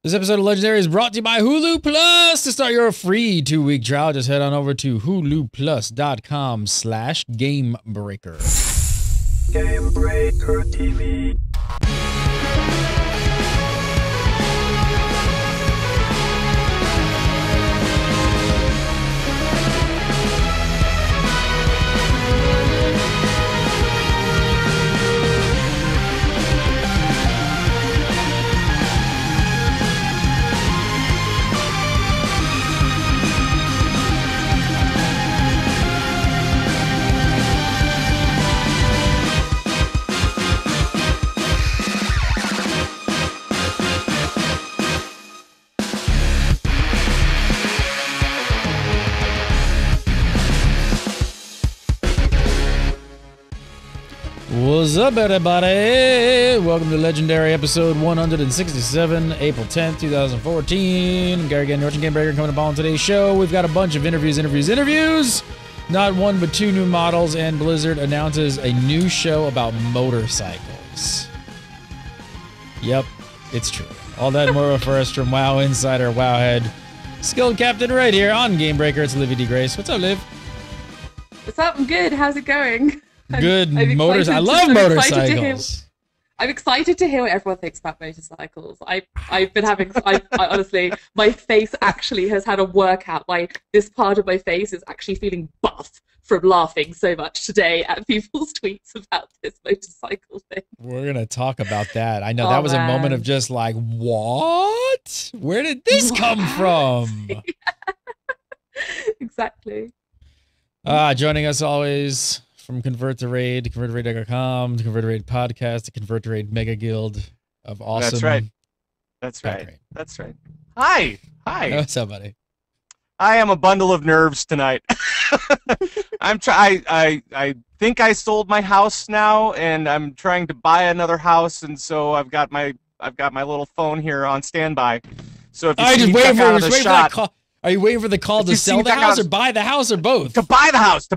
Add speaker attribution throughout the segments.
Speaker 1: This episode of Legendary is brought to you by Hulu Plus. To start your free 2-week trial, just head on over to huluplus.com/gamebreaker.
Speaker 2: Gamebreaker TV.
Speaker 1: What's up, everybody? Welcome to Legendary episode 167, April 10th, 2014. I'm Gary Norton, Gamebreaker, coming up on today's show. We've got a bunch of interviews. Not one, but two new models, and Blizzard announces a new show about motorcycles. Yep, it's true. All that and more for us from WoW Insider, Wowhead, Skilled Captain right here on Gamebreaker. It's Livy D. Grace. What's up, Liv?
Speaker 3: What's up? I'm good. How's it going?
Speaker 1: Good motors. I love motorcycles.
Speaker 3: I'm excited to hear what everyone thinks about motorcycles. I've been having. I honestly, my face actually has had a workout. This part of my face is actually feeling buff from laughing so much today at people's tweets about this motorcycle thing.
Speaker 1: We're gonna talk about that. I know that was a moment of just like, what? Where did this come from?
Speaker 3: Exactly.
Speaker 1: Joining us always from Convert to Raid, ConvertToRaid.com, the Convert to Raid podcast, the Convert to Raid Mega Guild of awesome.
Speaker 4: That's right. Hi.
Speaker 1: What's up, buddy?
Speaker 4: I am a bundle of nerves tonight. I think I sold my house now, and I'm trying to buy another house, and so I've got my little phone here on standby. So if you see me duck out of the shot.
Speaker 1: Are you waiting for the call to sell the house or buy the house or both?
Speaker 4: To buy the house. I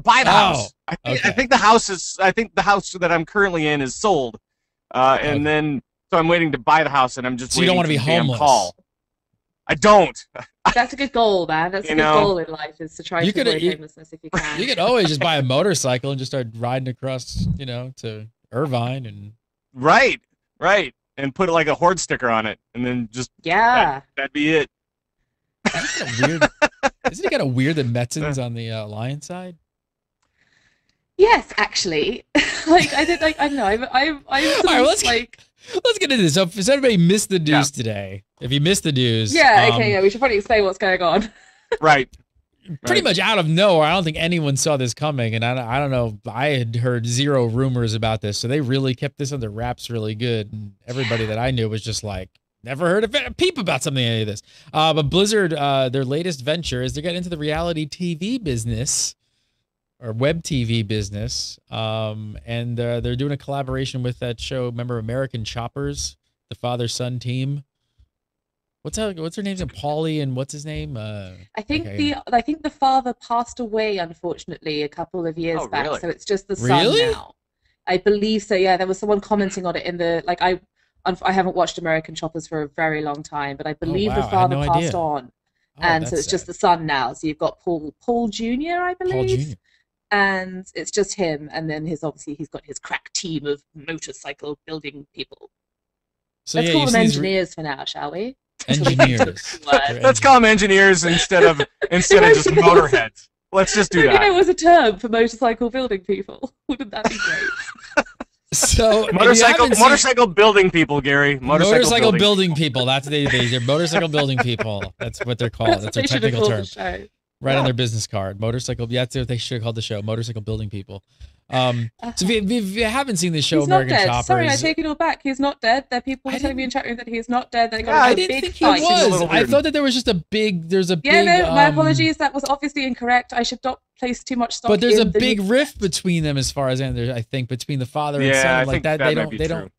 Speaker 1: Okay.
Speaker 4: think the house that I'm currently in is sold. And then so I'm waiting to buy the house, and I'm just
Speaker 1: so you don't want to be homeless.
Speaker 4: Call. I don't.
Speaker 3: That's a good goal, man. That's a good goal in life, is to try to avoid homelessness if you can.
Speaker 1: You could always just buy a motorcycle and just start riding across, to Irvine and
Speaker 4: Right. And put like a horde sticker on it, and then just that'd be it.
Speaker 1: Isn't it kind of weird that Metzen's on the Lion side?
Speaker 3: Yes, actually. I don't know. I'm
Speaker 1: let's get into this. So everybody missed the news today. If you missed the news,
Speaker 3: we should probably explain what's going on.
Speaker 4: Right.
Speaker 1: Pretty much out of nowhere. I don't think anyone saw this coming, and I don't know. I had heard zero rumors about this, so they really kept this under wraps really good. And everybody that I knew was just like, never heard a peep about something any of this. But Blizzard, their latest venture is they're getting into the reality TV business or web TV business. And they're doing a collaboration with that show. Remember American Choppers, the father-son team? What's her name's Paulie and what's his name?
Speaker 3: I think the father passed away, unfortunately, a couple of years back.
Speaker 4: Really?
Speaker 3: So it's just the son now. I believe so. Yeah, there was someone commenting on it in the I haven't watched American Choppers for a very long time, but I believe the father passed on, and so it's just the son now. So you've got Paul Jr., I believe,
Speaker 1: Paul Jr.
Speaker 3: And it's just him, and then he's got his crack team of motorcycle building people.
Speaker 1: So
Speaker 3: Let's call them engineers for now, shall we?
Speaker 1: Engineers.
Speaker 4: Let's call them engineers instead of just motorheads. Let's just do that.
Speaker 3: It was a term for motorcycle building people. Wouldn't that be great?
Speaker 1: So
Speaker 4: motorcycle building people, Gary.
Speaker 1: Motorcycle building people. That's they're motorcycle building people. That's what they're called. That's their technical term. Right on their business card. Motorcycle. Yeah, that's what they should have called the show. Motorcycle building people. So if you haven't seen the show, American Choppers.
Speaker 3: Sorry, I take it all back. He's not dead. There are people telling me in chat room that he's not dead.
Speaker 1: I didn't think he was. I thought that there was just a big.
Speaker 3: My apologies. That was obviously incorrect. I should not place too much stock.
Speaker 1: But there's a big rift between them, as far as I think, between the father and son.
Speaker 4: I think that they don't.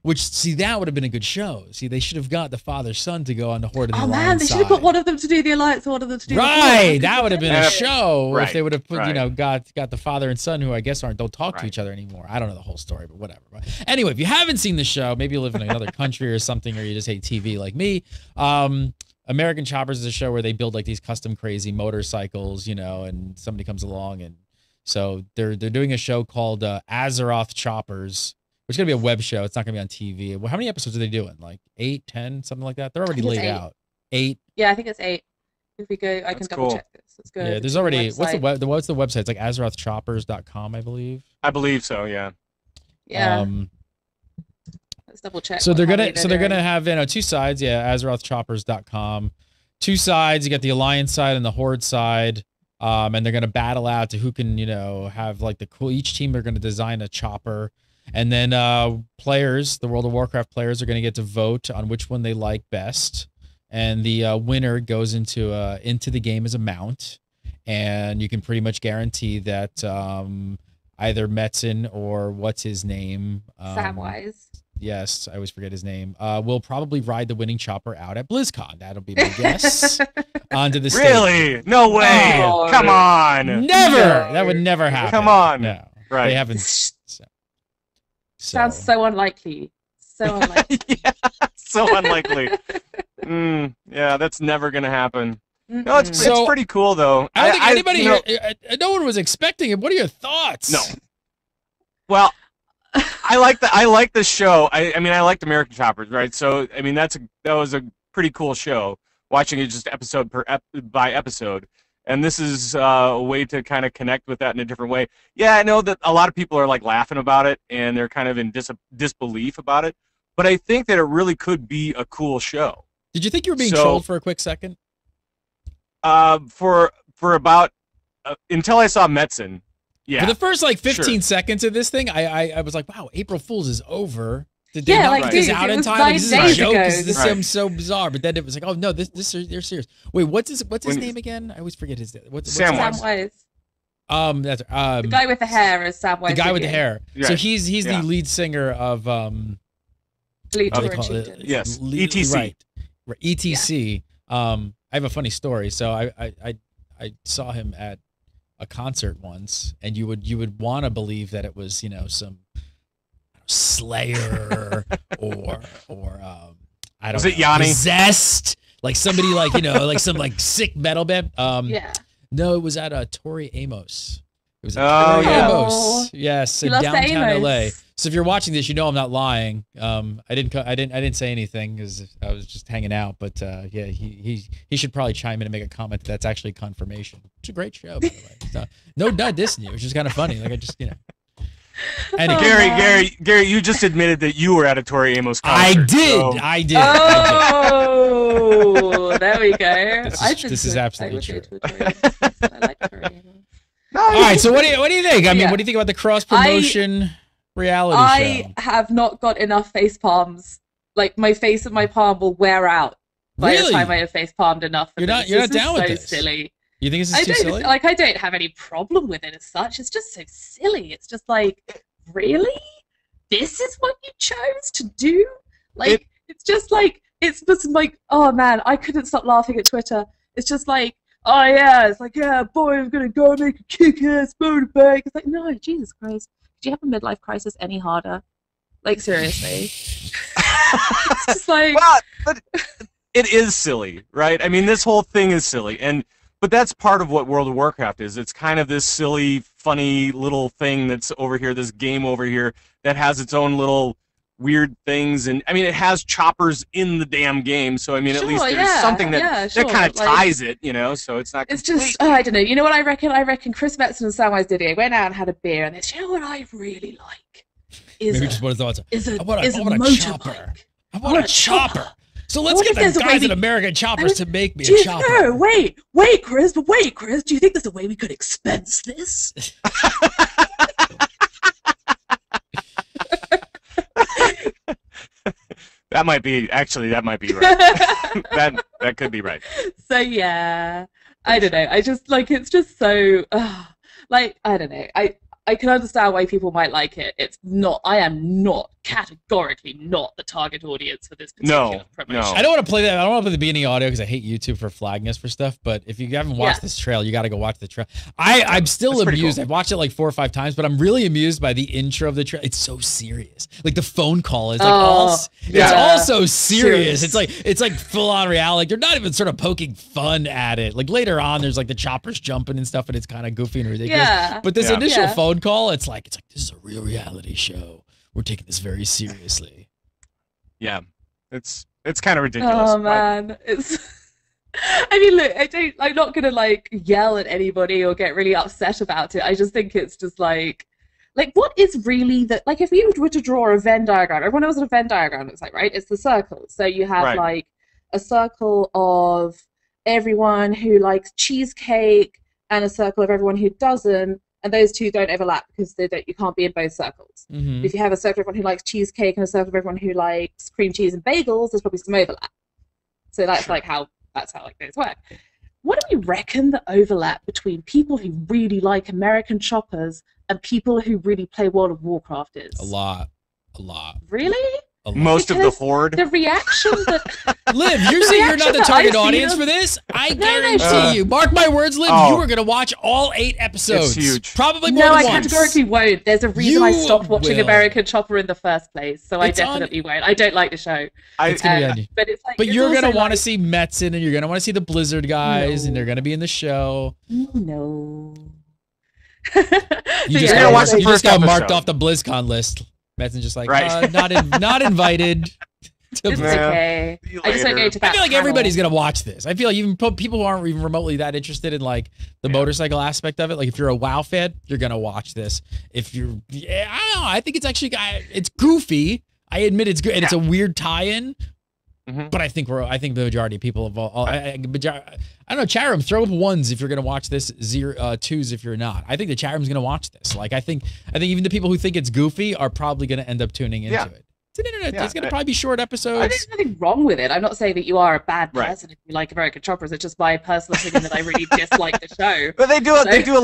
Speaker 1: Which, see, that would have been a good show. See, they should have got the father-son to go on the Horde of the Alliance
Speaker 3: man, they should have put one of them to do the Alliance, one of them to do the
Speaker 1: Horde. That would have been a show if they would have put, got the father and son, who I guess don't talk to each other anymore. I don't know the whole story, but whatever. But anyway, if you haven't seen the show, maybe you live in another country or something, or you just hate TV like me. American Choppers is a show where they build like these custom crazy motorcycles, and somebody comes along, and so they're doing a show called Azeroth Choppers. It's going to be a web show. It's not going to be on TV. Well, how many episodes are they doing? Like 8, 10, something like that? They're already laid out. 8?
Speaker 3: Yeah, I think it's 8. If we go, I can double check this. Let's go.
Speaker 1: Yeah, there's already, what's the website? It's like azerothchoppers.com, I believe.
Speaker 4: I believe so, yeah.
Speaker 3: Yeah. Let's double check.
Speaker 1: So they're going to have, 2 sides. Yeah, azerothchoppers.com. 2 sides. You got the Alliance side and the Horde side. And they're going to battle out to who can, have like the cool, each team are going to design a chopper. And then players, the World of Warcraft players, are going to get to vote on which one they like best, and the winner goes into the game as a mount, and you can pretty much guarantee that either Metzen or what's his name,
Speaker 3: Samwise.
Speaker 1: Yes, I always forget his name. Will probably ride the winning chopper out at BlizzCon. That'll be my guess. Onto the stage.
Speaker 4: Really? No way!
Speaker 3: Oh,
Speaker 4: come on!
Speaker 1: Never. That would never happen.
Speaker 4: Come on.
Speaker 1: No,
Speaker 4: right?
Speaker 1: They haven't.
Speaker 3: Sounds so unlikely. So unlikely.
Speaker 4: Yeah, so unlikely. Yeah, that's never gonna happen. No, it's pretty cool though.
Speaker 1: I don't think anybody, no one was expecting it. What are your thoughts?
Speaker 4: No. Well, I like the show. I mean, I liked American Choppers, right? So, I mean, that was a pretty cool show. Watching it just episode by episode. And this is a way to kind of connect with that in a different way. Yeah, I know that a lot of people are like laughing about it and they're kind of in disbelief about it. But I think that it really could be a cool show.
Speaker 1: Did you think you were being trolled for a quick second?
Speaker 4: For about until I saw Metzen. Yeah.
Speaker 1: For the first like 15 seconds of this thing, I was like, wow, April Fool's is over. Did
Speaker 3: they
Speaker 1: not get this out in time? Like, this is a joke. This seems so bizarre. But then it was like, oh no, they're serious. Wait, what's his name again? I always forget his name.
Speaker 3: Samwise.
Speaker 1: That's
Speaker 3: the guy with the hair is Samwise.
Speaker 1: The guy with the hair.
Speaker 4: Right.
Speaker 1: So he's the lead singer of
Speaker 4: yes, ETC.
Speaker 1: Right. ETC. Yeah. I have a funny story. So I saw him at a concert once, and you would want to believe that it was some Slayer or I don't know.
Speaker 4: It Yanni?
Speaker 1: Possessed, like somebody like like some like sick metal band.
Speaker 3: Yeah.
Speaker 1: No, it was at Tori Amos. It was at Tori Amos. Yes, in downtown LA. So if you're watching this, I'm not lying. I didn't say anything because I was just hanging out. But yeah, he should probably chime in and make a comment that's actually confirmation. It's a great show, by the way. So, no dissing you. It's just kind of funny. Like I just
Speaker 4: Anyway. Gary, you just admitted that you were at a Tori Amos concert.
Speaker 1: I did.
Speaker 3: Oh, there we go.
Speaker 1: This is absolutely true.
Speaker 3: I like Tori Amos.
Speaker 1: All right, so what do you think? I mean, what do you think about the cross promotion reality show?
Speaker 3: I have not got enough face palms. Like my face and my palm will wear out by the time I have face palmed enough.
Speaker 1: You're not down with this.
Speaker 3: Silly.
Speaker 1: You think this is too silly?
Speaker 3: Like, I don't have any problem with it as such. It's just so silly. It's just like, really? This is what you chose to do? Like, it's just like, oh man, I couldn't stop laughing at Twitter. It's just like, oh yeah, it's like, yeah, boy, I'm gonna go make a kick-ass motorbike. It's like, no, Jesus Christ. Do you have a midlife crisis any harder? Like, seriously. It's just like...
Speaker 4: Well, but it is silly, right? I mean, this whole thing is silly, but that's part of what World of Warcraft is. It's kind of this silly, funny little thing that's over here, this game over here, that has its own little weird things. And, I mean, it has choppers in the damn game, so, I mean, at least there's something that kind of ties it, so it's not...
Speaker 3: It's just, I don't know. You know what I reckon? I reckon Chris Metzen and Samwise did it. Went out and had a beer, and they said, you know what I really like? Is a motorbike.
Speaker 1: I want a chopper. So let's get the guys at American Choppers to make me a chopper.
Speaker 3: No, wait, Chris, do you think there's a way we could expense this?
Speaker 4: That might be right. that could be right.
Speaker 3: So yeah, I don't know. I just like, it's just so, like, I don't know. I can understand why people might like it. It's not. I am not categorically not the target audience for this particular promotion.
Speaker 1: I don't want to play that. I don't want to play the beginning audio because I hate YouTube for flagging us for stuff. But if you haven't watched this trail, you got to go watch the trail. I'm still amused. Cool. I've watched it like 4 or 5 times, but I'm really amused by the intro of the trail. It's so serious. Like the phone call is like it's all so serious. It's like full on reality. Like they're not even sort of poking fun at it. Like later on, there's like the choppers jumping and stuff, and it's kind of goofy and ridiculous. Yeah. But this initial phone call, it's like this is a real reality show. We're taking this very seriously.
Speaker 4: Yeah, it's kind of ridiculous.
Speaker 3: Oh man, it's. I mean, look, I'm not gonna like yell at anybody or get really upset about it. I just think it's just like what is really the like if you were to draw a Venn diagram, everyone knows what a Venn diagram looks like, right? It's the circle. So you have like a circle of everyone who likes cheesecake and a circle of everyone who doesn't. And those two don't overlap because you can't be in both circles. If you have a circle of everyone who likes cheesecake and a circle of everyone who likes cream cheese and bagels, there's probably some overlap. So that's like how like those work. What do we reckon the overlap between people who really like American Choppers and people who really play World of Warcraft is?
Speaker 1: A lot.
Speaker 3: Really?
Speaker 4: Most of the horde.
Speaker 3: The reaction that
Speaker 1: Liv, you're saying you're not the target audience for this? I guarantee you. Mark my words, Liv, you are going to watch all 8 episodes.
Speaker 4: It's huge.
Speaker 1: Probably more than once.
Speaker 3: No, I categorically won't. There's a reason I stopped watching American Chopper in the first place, so I definitely won't. I don't like the show.
Speaker 1: It's going to be on you. But, it's like, but you're going to want to see Metzen, and you're going to want to see the Blizzard guys, and they're going to be in the show.
Speaker 3: No.
Speaker 1: You just got marked off the BlizzCon list. Metzen's just like, not invited.
Speaker 3: It's okay. I just don't go to that.
Speaker 1: I feel like everybody's gonna watch this. I feel like even people who aren't even remotely that interested in like the motorcycle aspect of it. Like if you're a WoW fan, you're gonna watch this. If you're, I don't know. I think it's actually it's goofy. I admit it's good, and it's a weird tie-in. But I think the majority of people have all. I don't know. Chat room, throw up 1s if you're gonna watch this. 2s if you're not. I think the chat room's gonna watch this. Like I think even the people who think it's goofy are probably gonna end up tuning into it. It's an internet. It's gonna probably be short episodes.
Speaker 3: There's nothing wrong with it. I'm not saying that you are a bad person if you like American Choppers. It's just my personal opinion that I really dislike the show.
Speaker 4: But they do a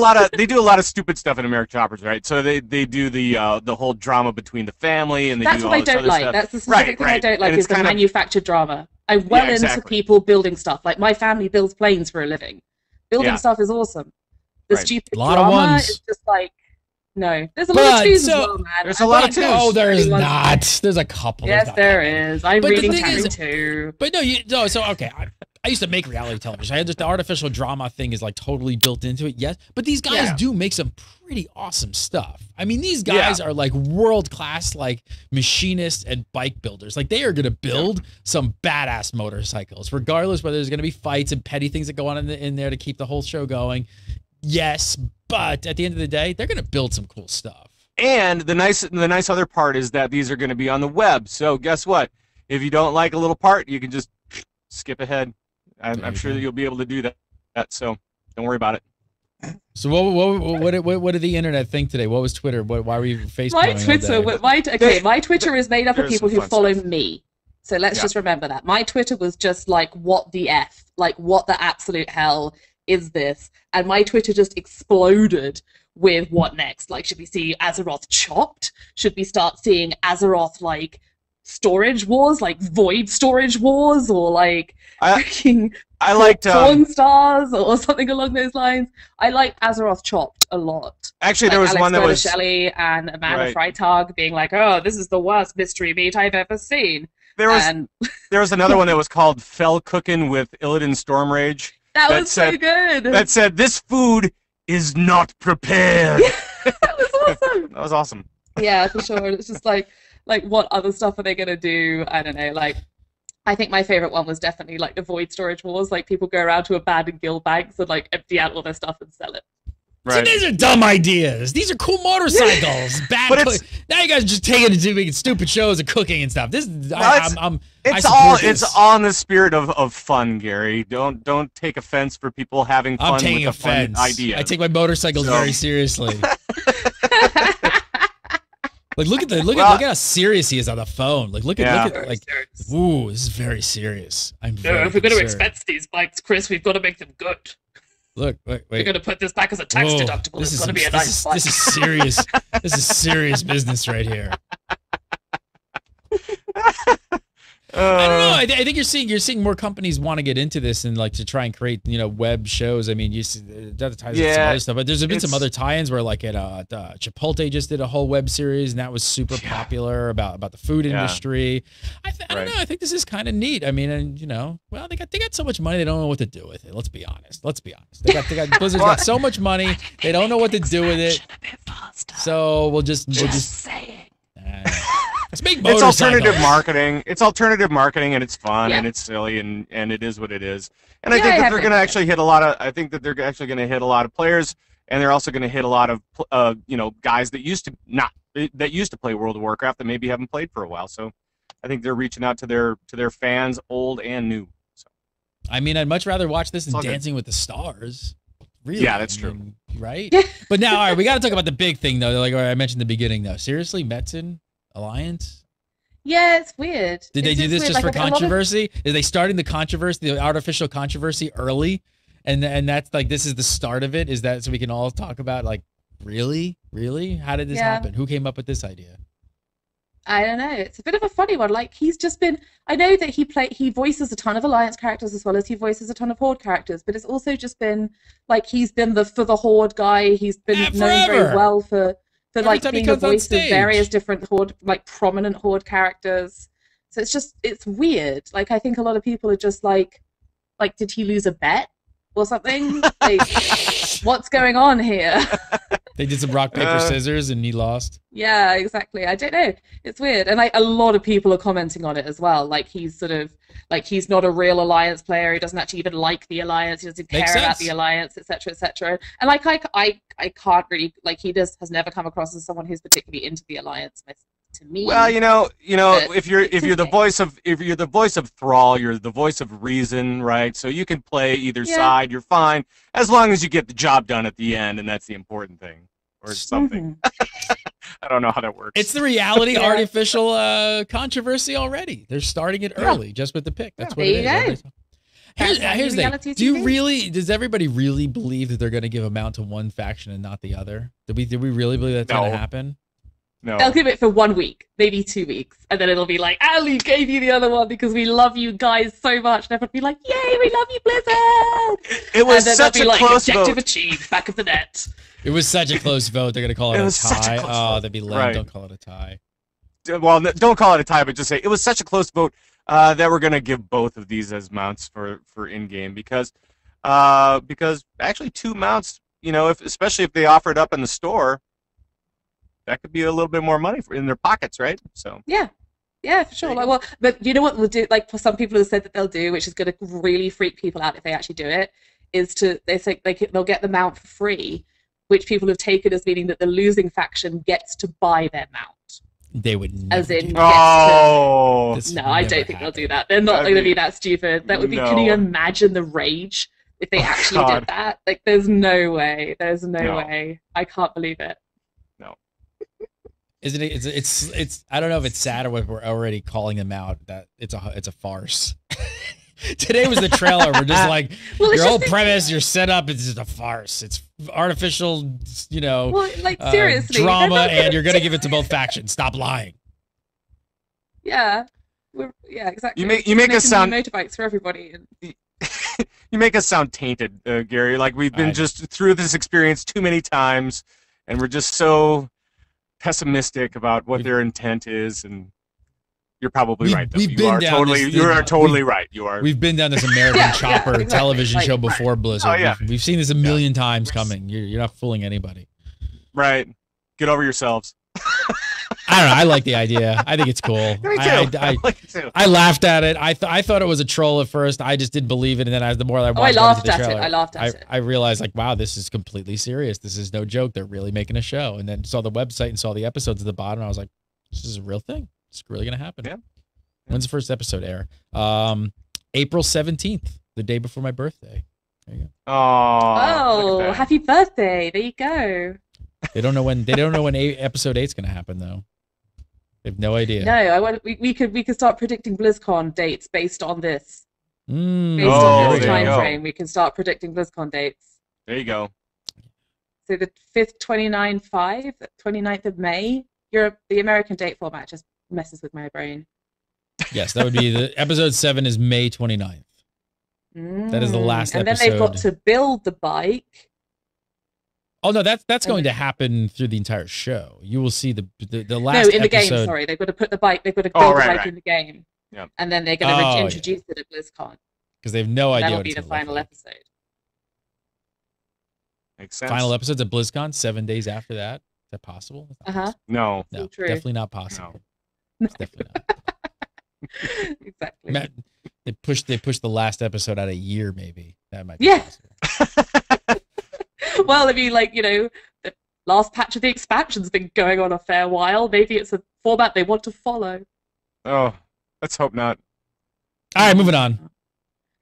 Speaker 4: lot of stupid stuff in American Choppers, right? So they do the whole drama between the family and
Speaker 3: that's what I don't like. That's the specific thing I don't like is the manufactured drama. I'm into people building stuff. Like my family builds planes for a living. Building stuff is awesome. The stupid drama is just like. No, there's a lot of 2s as well, man.
Speaker 4: There's a lot of 2s.
Speaker 1: Oh, there's not. There's a couple.
Speaker 3: Yes, there is. I'm reading chapter 2.
Speaker 1: But no, so okay. I used to make reality television. I had the artificial drama thing is like totally built into it. Yes, but these guys do make some pretty awesome stuff. I mean, these guys are like world class, like machinists and bike builders. Like they are gonna build some badass motorcycles, regardless whether there's gonna be fights and petty things that go on in there to keep the whole show going. Yes, but at the end of the day, they're going to build some cool stuff.
Speaker 4: And the nice other part is that these are going to be on the web. So guess what? If you don't like a little part, you can just skip ahead. I'm sure that you'll be able to do that. So don't worry about it.
Speaker 1: So what did the internet think today? What was Twitter? Why were you Facebooking?
Speaker 3: My Twitter is made up of people who follow me. So let's just remember that. My Twitter was just like, what the F? Like, what the absolute hell is this? And my Twitter just exploded with what next? Like, should we see Azeroth chopped? Should we start seeing Azeroth like storage wars, like void storage wars, or like
Speaker 4: I liked
Speaker 3: Dawn Stars or something along those lines? I liked Azeroth chopped a lot.
Speaker 4: Actually, there was
Speaker 3: Alex
Speaker 4: one that was
Speaker 3: Shelley and Amanda Freitag being like, "Oh, this is the worst mystery meat I've ever seen."
Speaker 4: There was another one that was called Fell Cookin' with Illidan Stormrage.
Speaker 3: That was so good.
Speaker 4: That said, this food is not prepared.
Speaker 3: That was awesome.
Speaker 4: That was awesome.
Speaker 3: Yeah, for sure. It's just like what other stuff are they gonna do? I don't know. Like, I think my favorite one was definitely like the void storage wars. Like people go around to abandoned guild banks and like empty out all their stuff and sell it.
Speaker 1: Right. See, these are dumb ideas. These are cool motorcycles. Now you guys are just taking it to making stupid shows of cooking and stuff. This is
Speaker 4: it's all in the spirit of fun, Gary. Don't take offense for people having fun with a fun idea.
Speaker 1: I take my motorcycles very seriously. Like look at how serious he is on the phone. Like look at ooh, this is very serious.
Speaker 3: If we're going to expense these bikes, Chris, we've got to make them good.
Speaker 1: Look, wait.
Speaker 3: We're gonna put this back as a tax deductible. It's gonna be a nice one.
Speaker 1: This is serious. This is serious business right here. I don't know. I think you're seeing more companies want to get into this and like to try and create web shows. I mean, you see that ties into some other stuff, but there's been some other tie-ins where like Chipotle just did a whole web series and that was super popular about the food industry. I don't know. I think this is kind of neat. I mean, and well, they got so much money they don't know what to do with it. Let's be honest. They got Blizzard's got so much money they don't know what to do with it. So we'll just
Speaker 3: say it.
Speaker 1: Let's make
Speaker 4: it's alternative marketing. It's alternative marketing, and it's fun, and it's silly, and it is what it is. And I think that they're going to actually hit a lot of. I think that they're actually going to hit a lot of players, and they're also going to hit a lot of guys that used to play World of Warcraft that maybe haven't played for a while. So I think they're reaching out to their fans, old and new. So.
Speaker 1: I mean, I'd much rather watch this than Dancing with the Stars. Really?
Speaker 4: Yeah, that's true.
Speaker 1: Right? But now, all right, we got to talk about the big thing, though. Like I mentioned in the beginning, though. Seriously, Metzen Alliance?
Speaker 3: Yeah, it's weird.
Speaker 1: Did they do this just for controversy? Is they starting the controversy, the artificial controversy early? And that's like, this is the start of it? Is that so we can all talk about, like, really? How did this happen? Who came up with this idea?
Speaker 3: I don't know. It's a bit of a funny one. Like, he's just been... I know that he voices a ton of Alliance characters as well as he voices a ton of Horde characters, but it's also just been, like, he's been for the Horde guy. He's been known very well for like being the voice of various different Horde, like prominent Horde characters. So it's weird. Like, I think a lot of people are just like, did he lose a bet or something? Like, what's going on here?
Speaker 1: They did some rock, paper, scissors, and he lost.
Speaker 3: Yeah, exactly. I don't know. It's weird. And like a lot of people are commenting on it as well. Like he's sort of like he's not a real Alliance player. He doesn't actually even like the Alliance. He doesn't care about the Alliance, etc., etc. And like I can't really like he has never come across as someone who's particularly into the Alliance. To me,
Speaker 4: well, if you're the voice of Thrall, you're the voice of reason, right? So you can play either side. You're fine as long as you get the job done at the end, and that's the important thing, or something. I don't know how that works.
Speaker 1: It's the reality artificial controversy already. They're starting it early, just with the pick. That's what it is. Here's the thing. Does everybody really believe that they're going to give a mount to one faction and not the other? Do we really believe that's going to happen?
Speaker 4: No.
Speaker 3: They'll give it for 1 week, maybe 2 weeks, and then it'll be like, Ali gave you the other one because we love you guys so much. And everyone will be like, yay, we love you, Blizzard!
Speaker 4: It was such a close vote.
Speaker 3: Objective achieved, back of the net.
Speaker 1: It was such a close vote. They're going to call it a tie. Oh, that'd be lame. Right. Don't call it a tie.
Speaker 4: Well, don't call it a tie, but just say it was such a close vote that we're going to give both of these as mounts for in-game because actually 2 mounts, especially if they offer it up in the store, that could be a little bit more money in their pockets, right? So
Speaker 3: yeah, for sure. Like, well, but you know what they'll do? Like, for some people have said that they'll do, which is going to really freak people out if they actually do it, is they'll get the mount for free, which people have taken as meaning that the losing faction gets to buy their mount.
Speaker 1: They would never
Speaker 3: as in
Speaker 1: no,
Speaker 3: I don't think they'll do that. They're not going to be that stupid. That would be. Can you imagine the rage if they actually did that? Like, there's no way. There's no way. I can't believe it.
Speaker 1: Isn't it? It's. I don't know if it's sad or if we're already calling them out that it's a farce. Today was the trailer. We're just like your whole premise, your setup is just a farce. It's artificial,
Speaker 3: seriously,
Speaker 1: drama, and you're gonna give it to both factions. Stop lying.
Speaker 3: Yeah, exactly.
Speaker 4: You make us sound
Speaker 3: motorbikes for everybody.
Speaker 4: You make us sound tainted, Gary. Like we've been just through this experience too many times, and we're just so pessimistic about what their intent is, and you're probably right. You are totally right. You are.
Speaker 1: We've been down this American Chopper television show before Blizzard.
Speaker 4: Oh, yeah.
Speaker 1: We've seen this a million times coming. You're not fooling anybody.
Speaker 4: Right. Get over yourselves.
Speaker 1: I don't know. I like the idea. I think it's cool.
Speaker 4: Me too. I like it too.
Speaker 1: I laughed at it. I thought it was a troll at first. I just didn't believe it, and then the more I watched
Speaker 3: I laughed at it.
Speaker 1: I realized, like, wow, this is completely serious. This is no joke. They're really making a show. And then saw the website and saw the episodes at the bottom. And I was like, this is a real thing. It's really gonna happen.
Speaker 4: Yeah.
Speaker 1: When's the first episode air? April 17th, the day before my birthday. There you go.
Speaker 3: Oh, happy birthday! There you go.
Speaker 1: They don't know when. Episode 8's gonna happen though. They have no idea.
Speaker 3: No, we could start predicting BlizzCon dates based on this. Based on this time frame, we can start predicting BlizzCon dates.
Speaker 4: There you go.
Speaker 3: So the 5th, 29/5, 29th of May. The American date format just messes with my brain.
Speaker 1: Yes, that would be the episode 7 is May 29th. That is the last
Speaker 3: and
Speaker 1: episode.
Speaker 3: And then they've got to build the bike.
Speaker 1: Oh no, that's going to happen through the entire show. You will see the last.
Speaker 3: No, in the
Speaker 1: episode.
Speaker 3: game. Sorry, they've got to put the bike. They've got to build the bike in the game.
Speaker 4: Yeah.
Speaker 3: And then they're going to introduce it at BlizzCon.
Speaker 1: Because they have no idea.
Speaker 3: That'll be the final episode.
Speaker 4: Makes sense.
Speaker 1: Final episodes at BlizzCon 7 days after that. Is that possible?
Speaker 4: No.
Speaker 1: No,
Speaker 3: true.
Speaker 1: definitely not possible.
Speaker 3: No.
Speaker 1: It's definitely not.
Speaker 3: Exactly.
Speaker 1: Matt, they pushed the last episode out a year, maybe. That might be possible.
Speaker 3: Well, I mean, like, the last patch of the expansion's been going on a fair while. Maybe it's a format they want to follow.
Speaker 4: Oh, let's hope not.
Speaker 1: All right, moving on.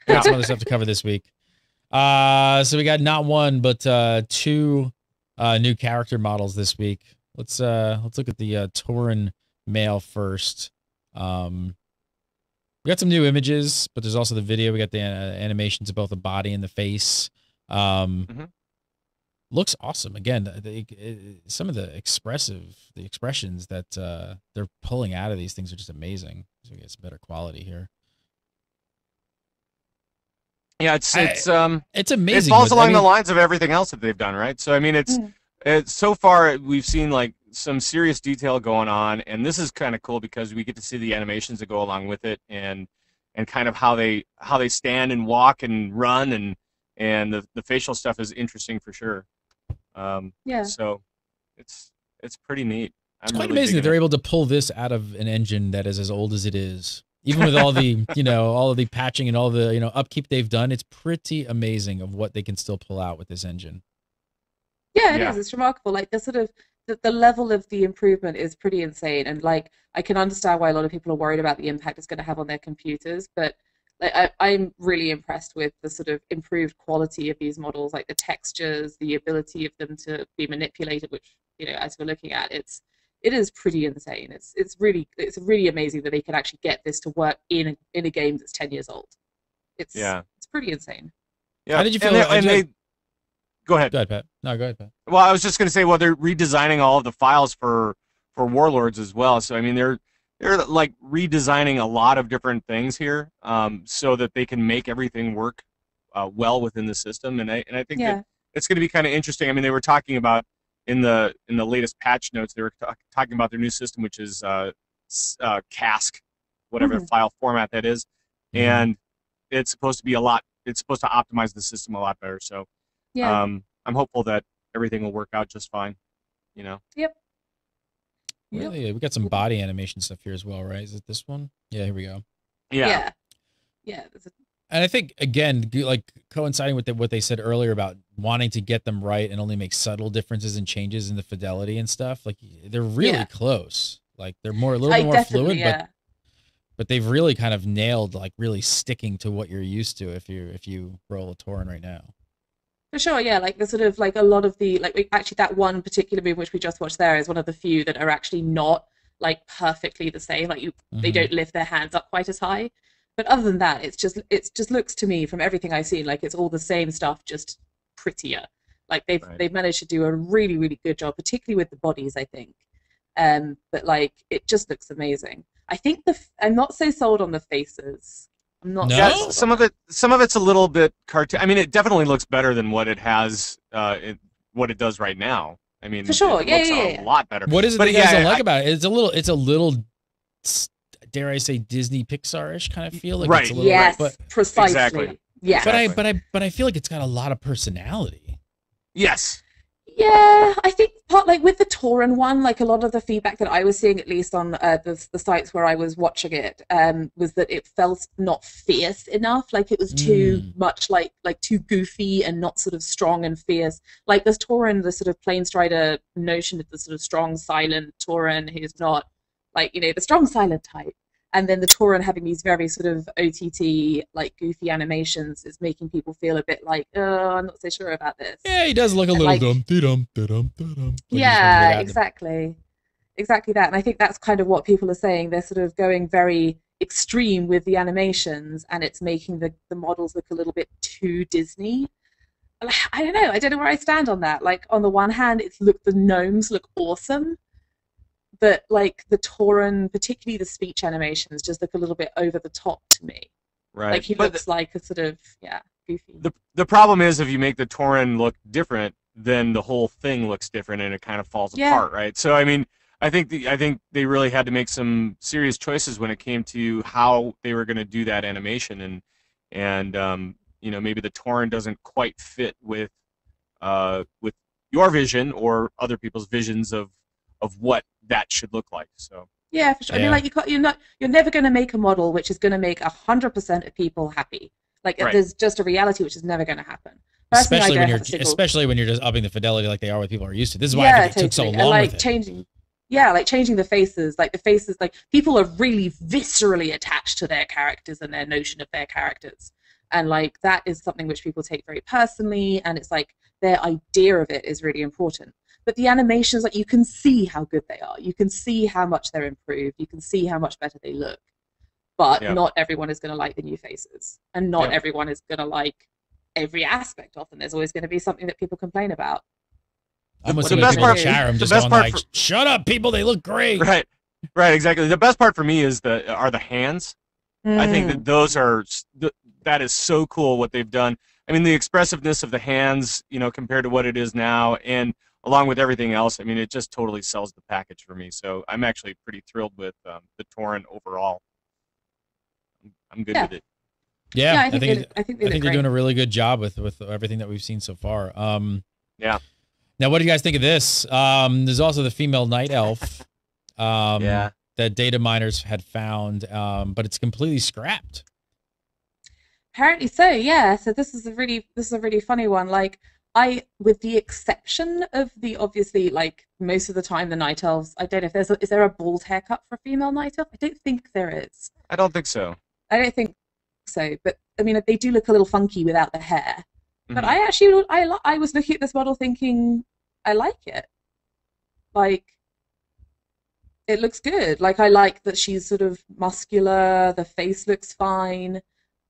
Speaker 1: We got some other stuff to cover this week. So we got not one, but 2 new character models this week. Let's look at the Tauren male first. We got some new images, but there's also the video. We got the animations of both the body and the face. Looks awesome. Again, some of the expressions that they're pulling out of these things are just amazing. So we get some better quality here.
Speaker 4: Yeah, it's
Speaker 1: amazing.
Speaker 4: It falls along the lines of everything else that they've done, right? So I mean, it's so far we've seen like some serious detail going on, and this is kind of cool because we get to see the animations that go along with it, and kind of how they stand and walk and run, and the facial stuff is interesting for sure. So it's pretty neat.
Speaker 1: It's quite amazing that they're able to pull this out of an engine that is as old as it is. Even with all the, all of the patching and all the, upkeep they've done, it's pretty amazing of what they can still pull out with this engine.
Speaker 3: Yeah, it is. It's remarkable. Like the sort of the level of the improvement is pretty insane, and like I can understand why a lot of people are worried about the impact it's going to have on their computers, but like I'm really impressed with the sort of improved quality of these models, like the textures, the ability of them to be manipulated, which as we're looking at, it is pretty insane. It's really amazing that they can actually get this to work in a game that's 10 years old. It's pretty insane.
Speaker 4: Yeah.
Speaker 1: How did you feel?
Speaker 4: Go ahead.
Speaker 1: Go ahead, Pat. No, go ahead, Pat.
Speaker 4: Well, I was just going to say, they're redesigning all of the files for Warlords as well. So I mean, they're like redesigning a lot of different things here, so that they can make everything work well within the system. And I think that it's going to be kind of interesting. I mean, they were talking about in the latest patch notes, they were talking about their new system, which is cask, whatever the file format that is, and it's supposed to be it's supposed to optimize the system a lot better. So I'm hopeful that everything will work out just fine.
Speaker 3: Yep.
Speaker 1: Yeah, we got some body animation stuff here as well, right? Is it this one? Yeah, here we go.
Speaker 3: Yeah.
Speaker 1: And I think, again, like coinciding with what they said earlier about wanting to get them right and only make subtle differences and changes in the fidelity and stuff, like they're really close. Like they're a little bit more fluid, but they've really kind of nailed like really sticking to what you're used to if you roll a Tauren right now.
Speaker 3: For sure, yeah. Like the sort of like a lot of the actually that one particular move which we just watched there is one of the few that are actually not like perfectly the same. Like they don't lift their hands up quite as high. But other than that, it just looks to me from everything I've seen like it's all the same stuff, just prettier. Like they've managed to do a really, really good job, particularly with the bodies, I think. But like it just looks amazing. I think I'm not so sold on the faces. I'm not.
Speaker 4: No? Some of it's a little bit cartoon. I mean, it definitely looks better than what it has, what it does right now. I mean,
Speaker 3: for sure,
Speaker 4: it looks a lot better.
Speaker 1: What is it that you guys don't like about it? It's a little, dare I say, Disney Pixar-ish kind of feel. Like
Speaker 4: right.
Speaker 1: It's a little,
Speaker 3: yes. Precisely.
Speaker 4: Exactly.
Speaker 3: Yeah.
Speaker 1: But I feel like it's got a lot of personality.
Speaker 4: Yes.
Speaker 3: Yeah, I think with the Tauren one, like a lot of the feedback that I was seeing, at least on the sites where I was watching it, was that it felt not fierce enough. Like it was too much like too goofy and not sort of strong and fierce. Like this Tauren, the sort of Planestrider notion of the sort of strong, silent Tauren who's not like the strong, silent type. And then the Tauren having these very sort of OTT, like goofy animations is making people feel a bit like, oh, I'm not so sure about this.
Speaker 1: Yeah, he does look a little dum.
Speaker 3: Yeah, exactly. Exactly that. And I think that's kind of what people are saying. They're sort of going very extreme with the animations and it's making the models look a little bit too Disney. I don't know. I don't know where I stand on that. Like, on the one hand, the gnomes look awesome, but like the Tauren, particularly the speech animations, just look a little bit over the top to me.
Speaker 4: Right.
Speaker 3: Like, he looks like a sort of goofy.
Speaker 4: The problem is, if you make the Tauren look different, then the whole thing looks different and it kind of falls apart, right? So I mean, I think they really had to make some serious choices when it came to how they were going to do that animation, and you know, maybe the Tauren doesn't quite fit with your vision or other people's visions of what that should look like. So
Speaker 3: yeah, for sure. I mean, like, you're never going to make a model which is going to make 100% of people happy. Like,
Speaker 4: right.
Speaker 3: There's just a reality which is never going to happen.
Speaker 1: Especially when you're just upping the fidelity like they are what people are used to. This is why I think it took so long.
Speaker 3: And like
Speaker 1: with it.
Speaker 3: changing the faces. Like, the faces, like, people are really viscerally attached to their characters and their notion of their characters. And like, that is something which people take very personally, and it's like their idea of it is really important. But the animations, like, you can see how good they are. You can see how much they're improved. You can see how much better they look. But not everyone is going to like the new faces, and not everyone is going to like every aspect of them. There's always going to be something that people complain about.
Speaker 1: The best part, shut up, people! They look great.
Speaker 4: Right, exactly. The best part for me is the hands. I think that those are that is so cool what they've done. I mean, the expressiveness of the hands, you know, compared to what it is now, and along with everything else, I mean, it just totally sells the package for me. So I'm actually pretty thrilled with the Tauren overall. I'm good with it.
Speaker 1: Yeah, I think they're doing a really good job with everything that we've seen so far.
Speaker 4: Yeah.
Speaker 1: Now, what do you guys think of this? There's also the female night elf. That data miners had found, but it's completely scrapped.
Speaker 3: Apparently so, yeah. So this is a really funny one. Like, with the exception of the, obviously, like, most of the time the night elves, I don't know if is there a bald haircut for a female night elf? I don't think there is.
Speaker 4: I don't think so.
Speaker 3: I don't think so, but I mean, they do look a little funky without the hair. But I actually, I was looking at this model thinking, I like it. Like, it looks good. Like, I like that she's sort of muscular. The face looks fine.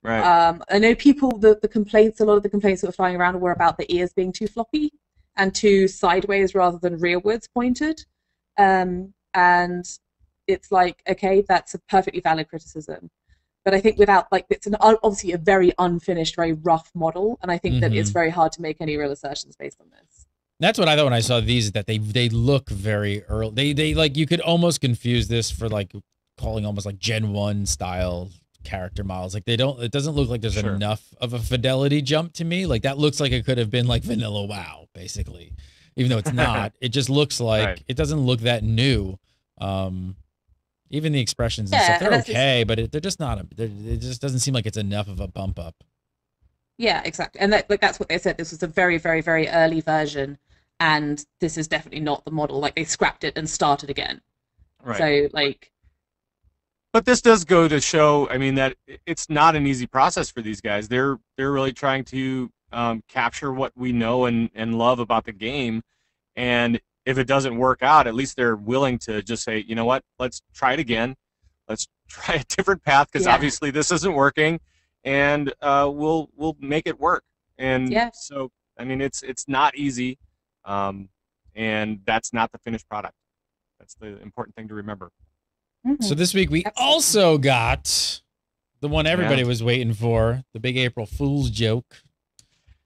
Speaker 4: Right.
Speaker 3: I know people, a lot of the complaints that were flying around were about the ears being too floppy and too sideways rather than rearwards pointed. And it's like, okay, that's a perfectly valid criticism. But I think it's obviously a very unfinished, very rough model, and I think that it's very hard to make any real assertions based on this.
Speaker 1: That's what I thought when I saw these, that they look very early. They like, you could almost confuse this for like calling almost like Gen 1 style character models. Like, it doesn't look like there's enough of a fidelity jump to me. Like, that looks like it could have been like vanilla WoW, basically. Even though it's not. It just looks like it doesn't look that new. Even the expressions and stuff, they're okay, but they're just not. It just doesn't seem like it's enough of a bump up.
Speaker 3: Yeah, exactly, and that's what they said. This was a very, very, very early version, and this is definitely not the model. Like, they scrapped it and started again. Right. So, like.
Speaker 4: But this does go to show, I mean, that it's not an easy process for these guys. They're really trying to capture what we know and love about the game, and if it doesn't work out, at least they're willing to just say, you know what, let's try it again. Let's try a different path, because obviously this isn't working, and we'll make it work. And so, I mean, it's not easy, and that's not the finished product. That's the important thing to remember.
Speaker 1: So this week we also got the one everybody was waiting for, the big April Fool's joke.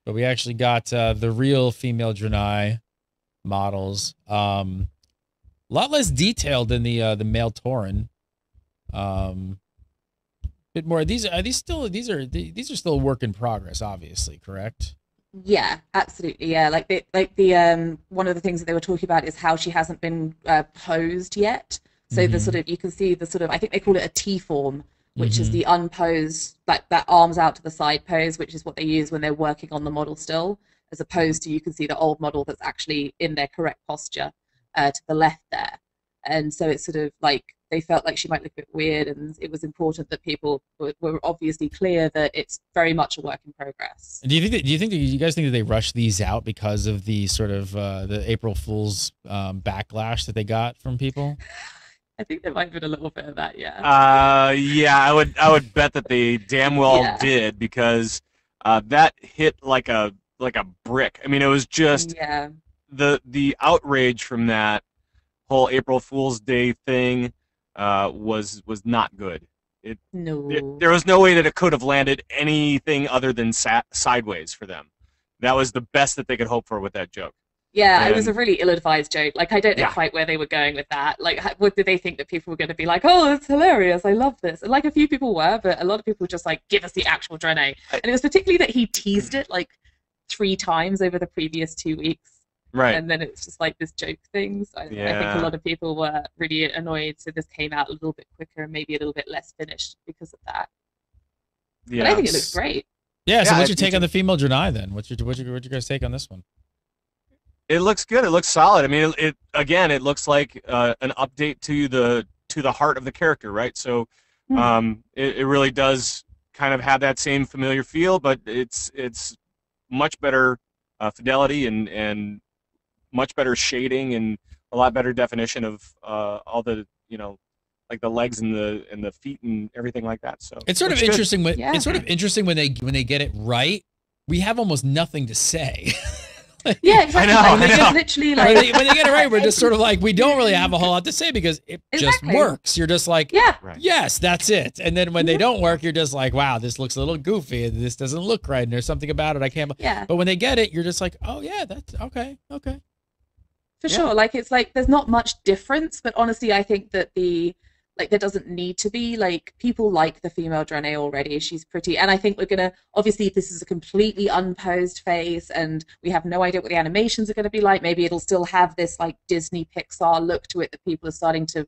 Speaker 1: But we actually got the real female Draenei models. A lot less detailed than the male Tauren. Bit more. These are still a work in progress, obviously, correct?
Speaker 3: Yeah, absolutely. Yeah, like the one of the things that they were talking about is how she hasn't been posed yet. So the sort of, you can see the sort of, I think they call it a T form, which is the unposed, like that arms out to the side pose, which is what they use when they're working on the model still, as opposed to, you can see the old model that's actually in their correct posture to the left there. And so it's sort of like, they felt like she might look a bit weird, and it was important that people were obviously clear that it's very much a work in progress.
Speaker 1: Do you guys think that they rushed these out because of the sort of the April Fool's backlash that they got from people?
Speaker 3: I think there might have been a little bit of that, yeah.
Speaker 4: I would bet that they damn well did, because that hit like a like a brick. I mean, it was just the outrage from that whole April Fool's Day thing was not good. There was no way that it could have landed anything other than sideways for them. That was the best that they could hope for with that joke.
Speaker 3: Yeah, it was a really ill-advised joke. Like, I don't know quite where they were going with that. Like, what did they think that people were going to be like, oh, it's hilarious, I love this. And, like, a few people were, but a lot of people just, like, give us the actual Draenei. And it was particularly that he teased it, like, 3 times over the previous 2 weeks.
Speaker 4: Right.
Speaker 3: And then it's just, like, this joke thing. So I think a lot of people were really annoyed, so this came out a little bit quicker and maybe a little bit less finished because of that. Yeah. But I think it looks great.
Speaker 1: Yeah, so what's your take on the female Draenei, then? What's your guys' take on this one?
Speaker 4: It looks good. It looks solid. I mean, it looks like an update to the heart of the character, right? So, it really does kind of have that same familiar feel, but it's much better fidelity and much better shading and a lot better definition of all the like the legs and the feet and everything like that. So
Speaker 1: it's sort of interesting it's sort of interesting when they get it right. We have almost nothing to say.
Speaker 3: Yeah, exactly.
Speaker 4: I know.
Speaker 3: They just literally like
Speaker 1: when they get it right, we're just sort of like we don't really have a whole lot to say because it just works. You're just like, yes, that's it. And then when they don't work, you're just like, wow, this looks a little goofy and this doesn't look right and there's something about it I can't.
Speaker 3: Yeah.
Speaker 1: But when they get it, you're just like, oh yeah, that's okay.
Speaker 3: For sure. Like it's like there's not much difference, but honestly, I think that there doesn't need to be. Like people like the female Draenei already. She's pretty, and I think we're gonna obviously this is a completely unposed face, and we have no idea what the animations are gonna be like. Maybe it'll still have this like Disney Pixar look to it that people are starting to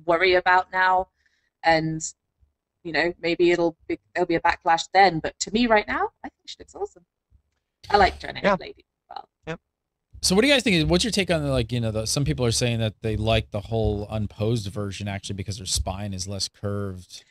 Speaker 3: worry about now, and maybe there'll be a backlash then. But to me, right now, I think she looks awesome. I like Draenei lady as well. Yep.
Speaker 1: So what do you guys think? What's your take on some people are saying that they like the whole unposed version actually because their spine is less curved.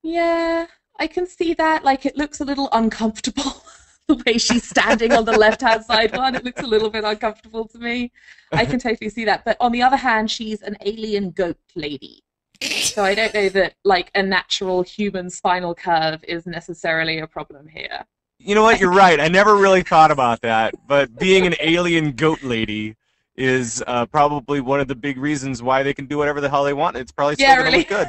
Speaker 3: Yeah, I can see that. Like it looks a little uncomfortable the way she's standing on the left-hand side one. It looks a little bit uncomfortable to me. I can totally see that. But on the other hand, she's an alien goat lady. So I don't know that like a natural human spinal curve is necessarily a problem here.
Speaker 4: You know what? You're right. I never really thought about that. But being an alien goat lady is probably one of the big reasons why they can do whatever the hell they want. It's probably still going to look good,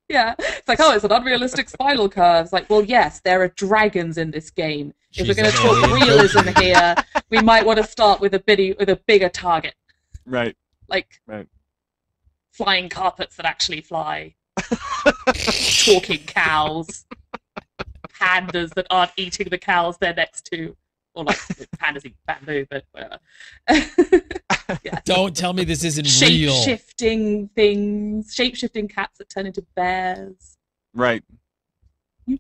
Speaker 3: Yeah. It's like, oh, it's an unrealistic spinal curve. It's like, well, yes, there are dragons in this game. If we're going to talk realism here, we might want to start with a bigger target.
Speaker 4: Right.
Speaker 3: Like flying carpets that actually fly. Talking cows. Pandas that aren't eating the cows they're next to. Or like pandas eat bamboo, but whatever.
Speaker 1: Don't tell me this isn't real.
Speaker 3: Shape-shifting things. Shape-shifting cats that turn into bears.
Speaker 4: Right.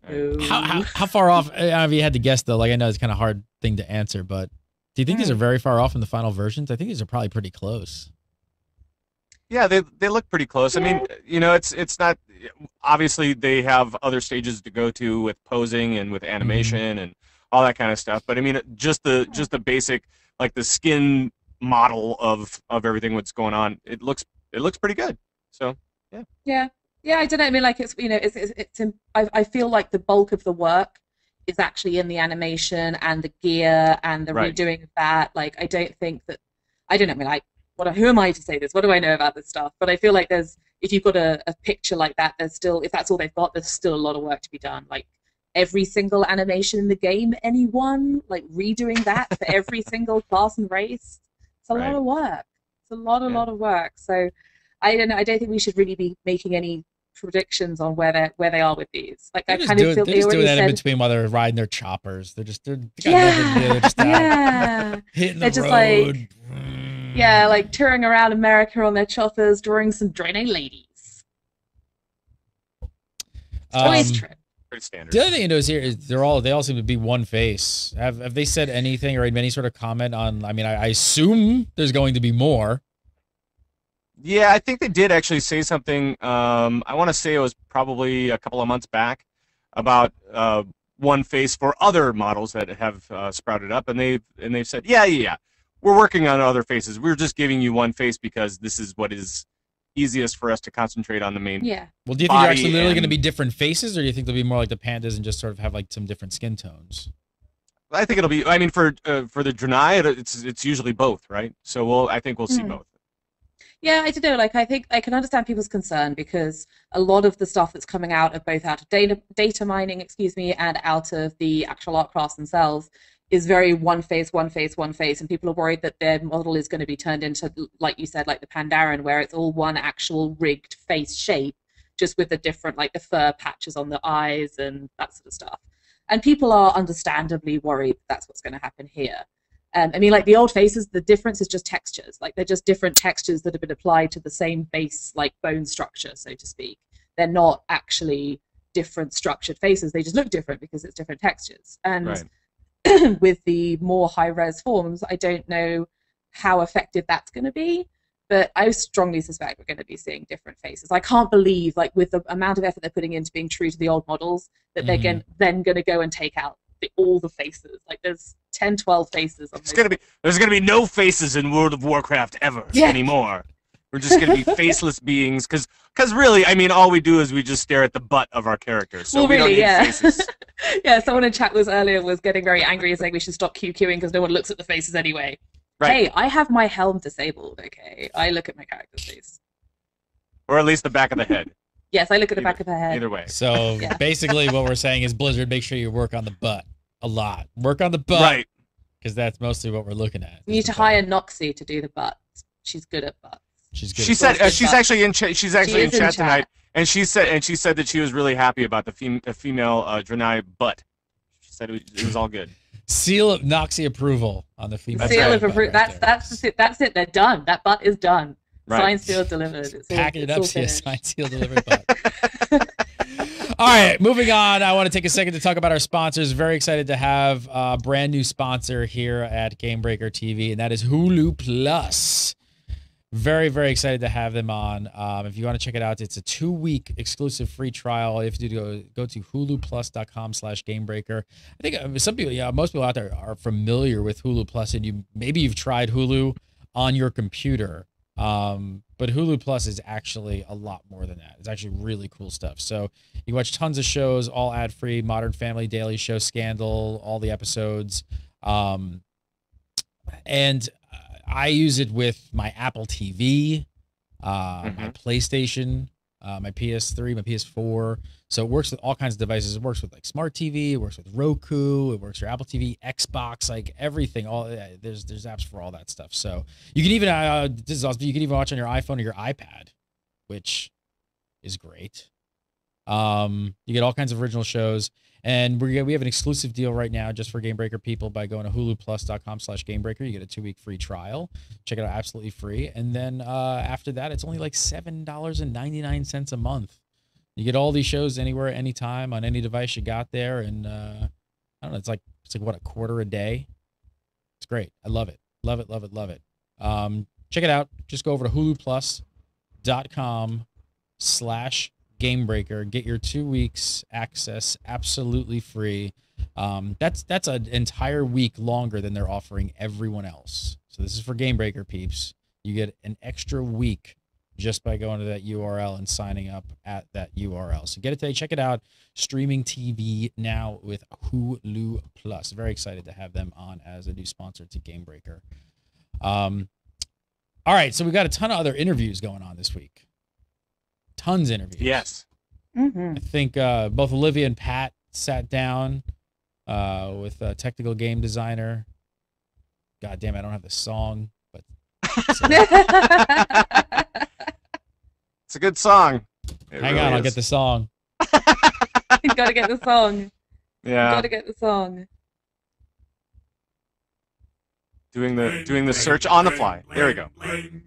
Speaker 1: How far off, if you had to guess though, like I know it's kind of a hard thing to answer, but do you think these are very far off in the final versions? I think these are probably pretty close.
Speaker 4: Yeah, they look pretty close. I mean, it's not, obviously they have other stages to go to with posing and with animation and all that kind of stuff. But I mean, just the basic, like the skin model of everything what's going on, it looks pretty good. So
Speaker 3: yeah, I don't know. I mean, like I feel like the bulk of the work is actually in the animation and the gear and the redoing of that. Like, I don't think that I don't know. I mean, who am I to say this? What do I know about this stuff? But I feel like if you've got a picture like that, there's still, if that's all they've got, there's still a lot of work to be done. Like every single animation in the game, like redoing that for every single class and race, it's a lot of work. It's a lot of work. So I don't know. I don't think we should really be making any predictions on where they are with these. Like I kind of feel
Speaker 1: they
Speaker 3: already
Speaker 1: that
Speaker 3: said,
Speaker 1: in between while they're riding their choppers. They're just hitting the road.
Speaker 3: Yeah, like touring around America on their choppers, drawing some Draenei ladies. Toys trip.
Speaker 4: Pretty standard.
Speaker 1: The other thing you notice here is they all seem to be one face. Have they said anything or made any sort of comment on? I mean, I assume there's going to be more.
Speaker 4: Yeah, I think they did actually say something. I want to say it was probably a couple of months back about one face for other models that have sprouted up, and they've said, yeah. We're working on other faces. We're just giving you one face because this is what is easiest for us to concentrate on the main.
Speaker 3: Yeah.
Speaker 1: Well, do you think they're actually literally going to be different faces, or do you think they'll be more like the pandas and just sort of have like some different skin tones?
Speaker 4: I think it'll be. I mean, for the Draenei, it's usually both, right? So I think we'll see both.
Speaker 3: Yeah, I don't know. Like, I think I can understand people's concern because a lot of the stuff that's coming out of both out of data mining, excuse me, and out of the actual art crafts themselves is very one face, and people are worried that their model is going to be turned into, like you said, like the Pandaren, where it's all one actual rigged face shape, just with the different, like the fur patches on the eyes and that sort of stuff. And people are understandably worried that's what's going to happen here. I mean, like the old faces, the difference is just textures. Like they're just different textures that have been applied to the same base, like bone structure, so to speak. They're not actually different structured faces. They just look different because it's different textures. And with the more high-res forms, I don't know how effective that's going to be, but I strongly suspect we're going to be seeing different faces. I can't believe, like, with the amount of effort they're putting into being true to the old models, that they're then going to go and take out all the faces. Like, there's 10, 12 faces.
Speaker 4: There's gonna be no faces in World of Warcraft ever anymore. We're just gonna be faceless beings, because really, I mean, all we do is we just stare at the butt of our characters. So we don't need faces.
Speaker 3: Yeah, someone in chat was getting very angry and saying we should stop QQing because no one looks at the faces anyway. Right. Hey, I have my helm disabled. Okay, I look at my character's face,
Speaker 4: or at least the back of the head.
Speaker 3: Yes, I look at the back of the head.
Speaker 4: Either way.
Speaker 1: So basically, what we're saying is, Blizzard, make sure you work on the butt a lot. Work on the butt,
Speaker 4: right?
Speaker 1: Because that's mostly what we're looking at.
Speaker 3: You need to hire Noxie to do the butt. She's good at butts.
Speaker 4: She said she's actually in chat tonight, and she said that she was really happy about the female Draenei butt. She said it was all good.
Speaker 1: Seal of Noxie approval on the female.
Speaker 3: Seal of approval. That's it. They're done. That butt is done.
Speaker 4: Right.
Speaker 3: Signed, sealed, delivered.
Speaker 1: Pack it up, signed, sealed, delivered butt. All right, moving on. I want to take a second to talk about our sponsors. Very excited to have a brand new sponsor here at Gamebreaker TV, and that is Hulu Plus. Very, very excited to have them on. If you want to check it out, it's a 2-week exclusive free trial. If you do go to huluplus.com/gamebreaker. I think some people, most people out there are familiar with Hulu Plus, and maybe you've tried Hulu on your computer. But Hulu Plus is actually a lot more than that. It's actually really cool stuff. So you watch tons of shows, all ad-free, Modern Family, Daily Show, Scandal, all the episodes. And I use it with my Apple TV, my PlayStation, my PS3, my PS4. So it works with all kinds of devices. It works with like smart TV. It works with Roku. It works for Apple TV, Xbox, like everything. There's apps for all that stuff. So you can even this is awesome. You can even watch on your iPhone or your iPad, which is great. You get all kinds of original shows. And we have an exclusive deal right now just for Gamebreaker people by going to huluplus.com/Gamebreaker. You get a 2-week free trial. Check it out, absolutely free. And then after that, it's only like $7.99 a month. You get all these shows anywhere, anytime, on any device you got there. And I don't know, it's like what, $0.25 a day? It's great. I love it. Love it, love it, love it. Check it out. Just go over to huluplus.com/Gamebreaker. Get your 2 weeks access absolutely free. That's an entire week longer than they're offering everyone else. So this is for Gamebreaker peeps. You get an extra week just by going to that URL and signing up at that URL. So get it today. Check it out. Streaming TV now with Hulu Plus. Very excited to have them on as a new sponsor to Gamebreaker. All right, so we got a ton of other interviews going on this week. Tons of interviews.
Speaker 4: Yes.
Speaker 1: I think both Olivia and Pat sat down with a technical game designer. God damn, I don't have the song, but
Speaker 4: it's a good song.
Speaker 1: Hang on, I'll get the song.
Speaker 3: You gotta get the song.
Speaker 4: Yeah.
Speaker 3: You gotta get the song.
Speaker 4: Doing the search on the fly. There we go.
Speaker 1: Can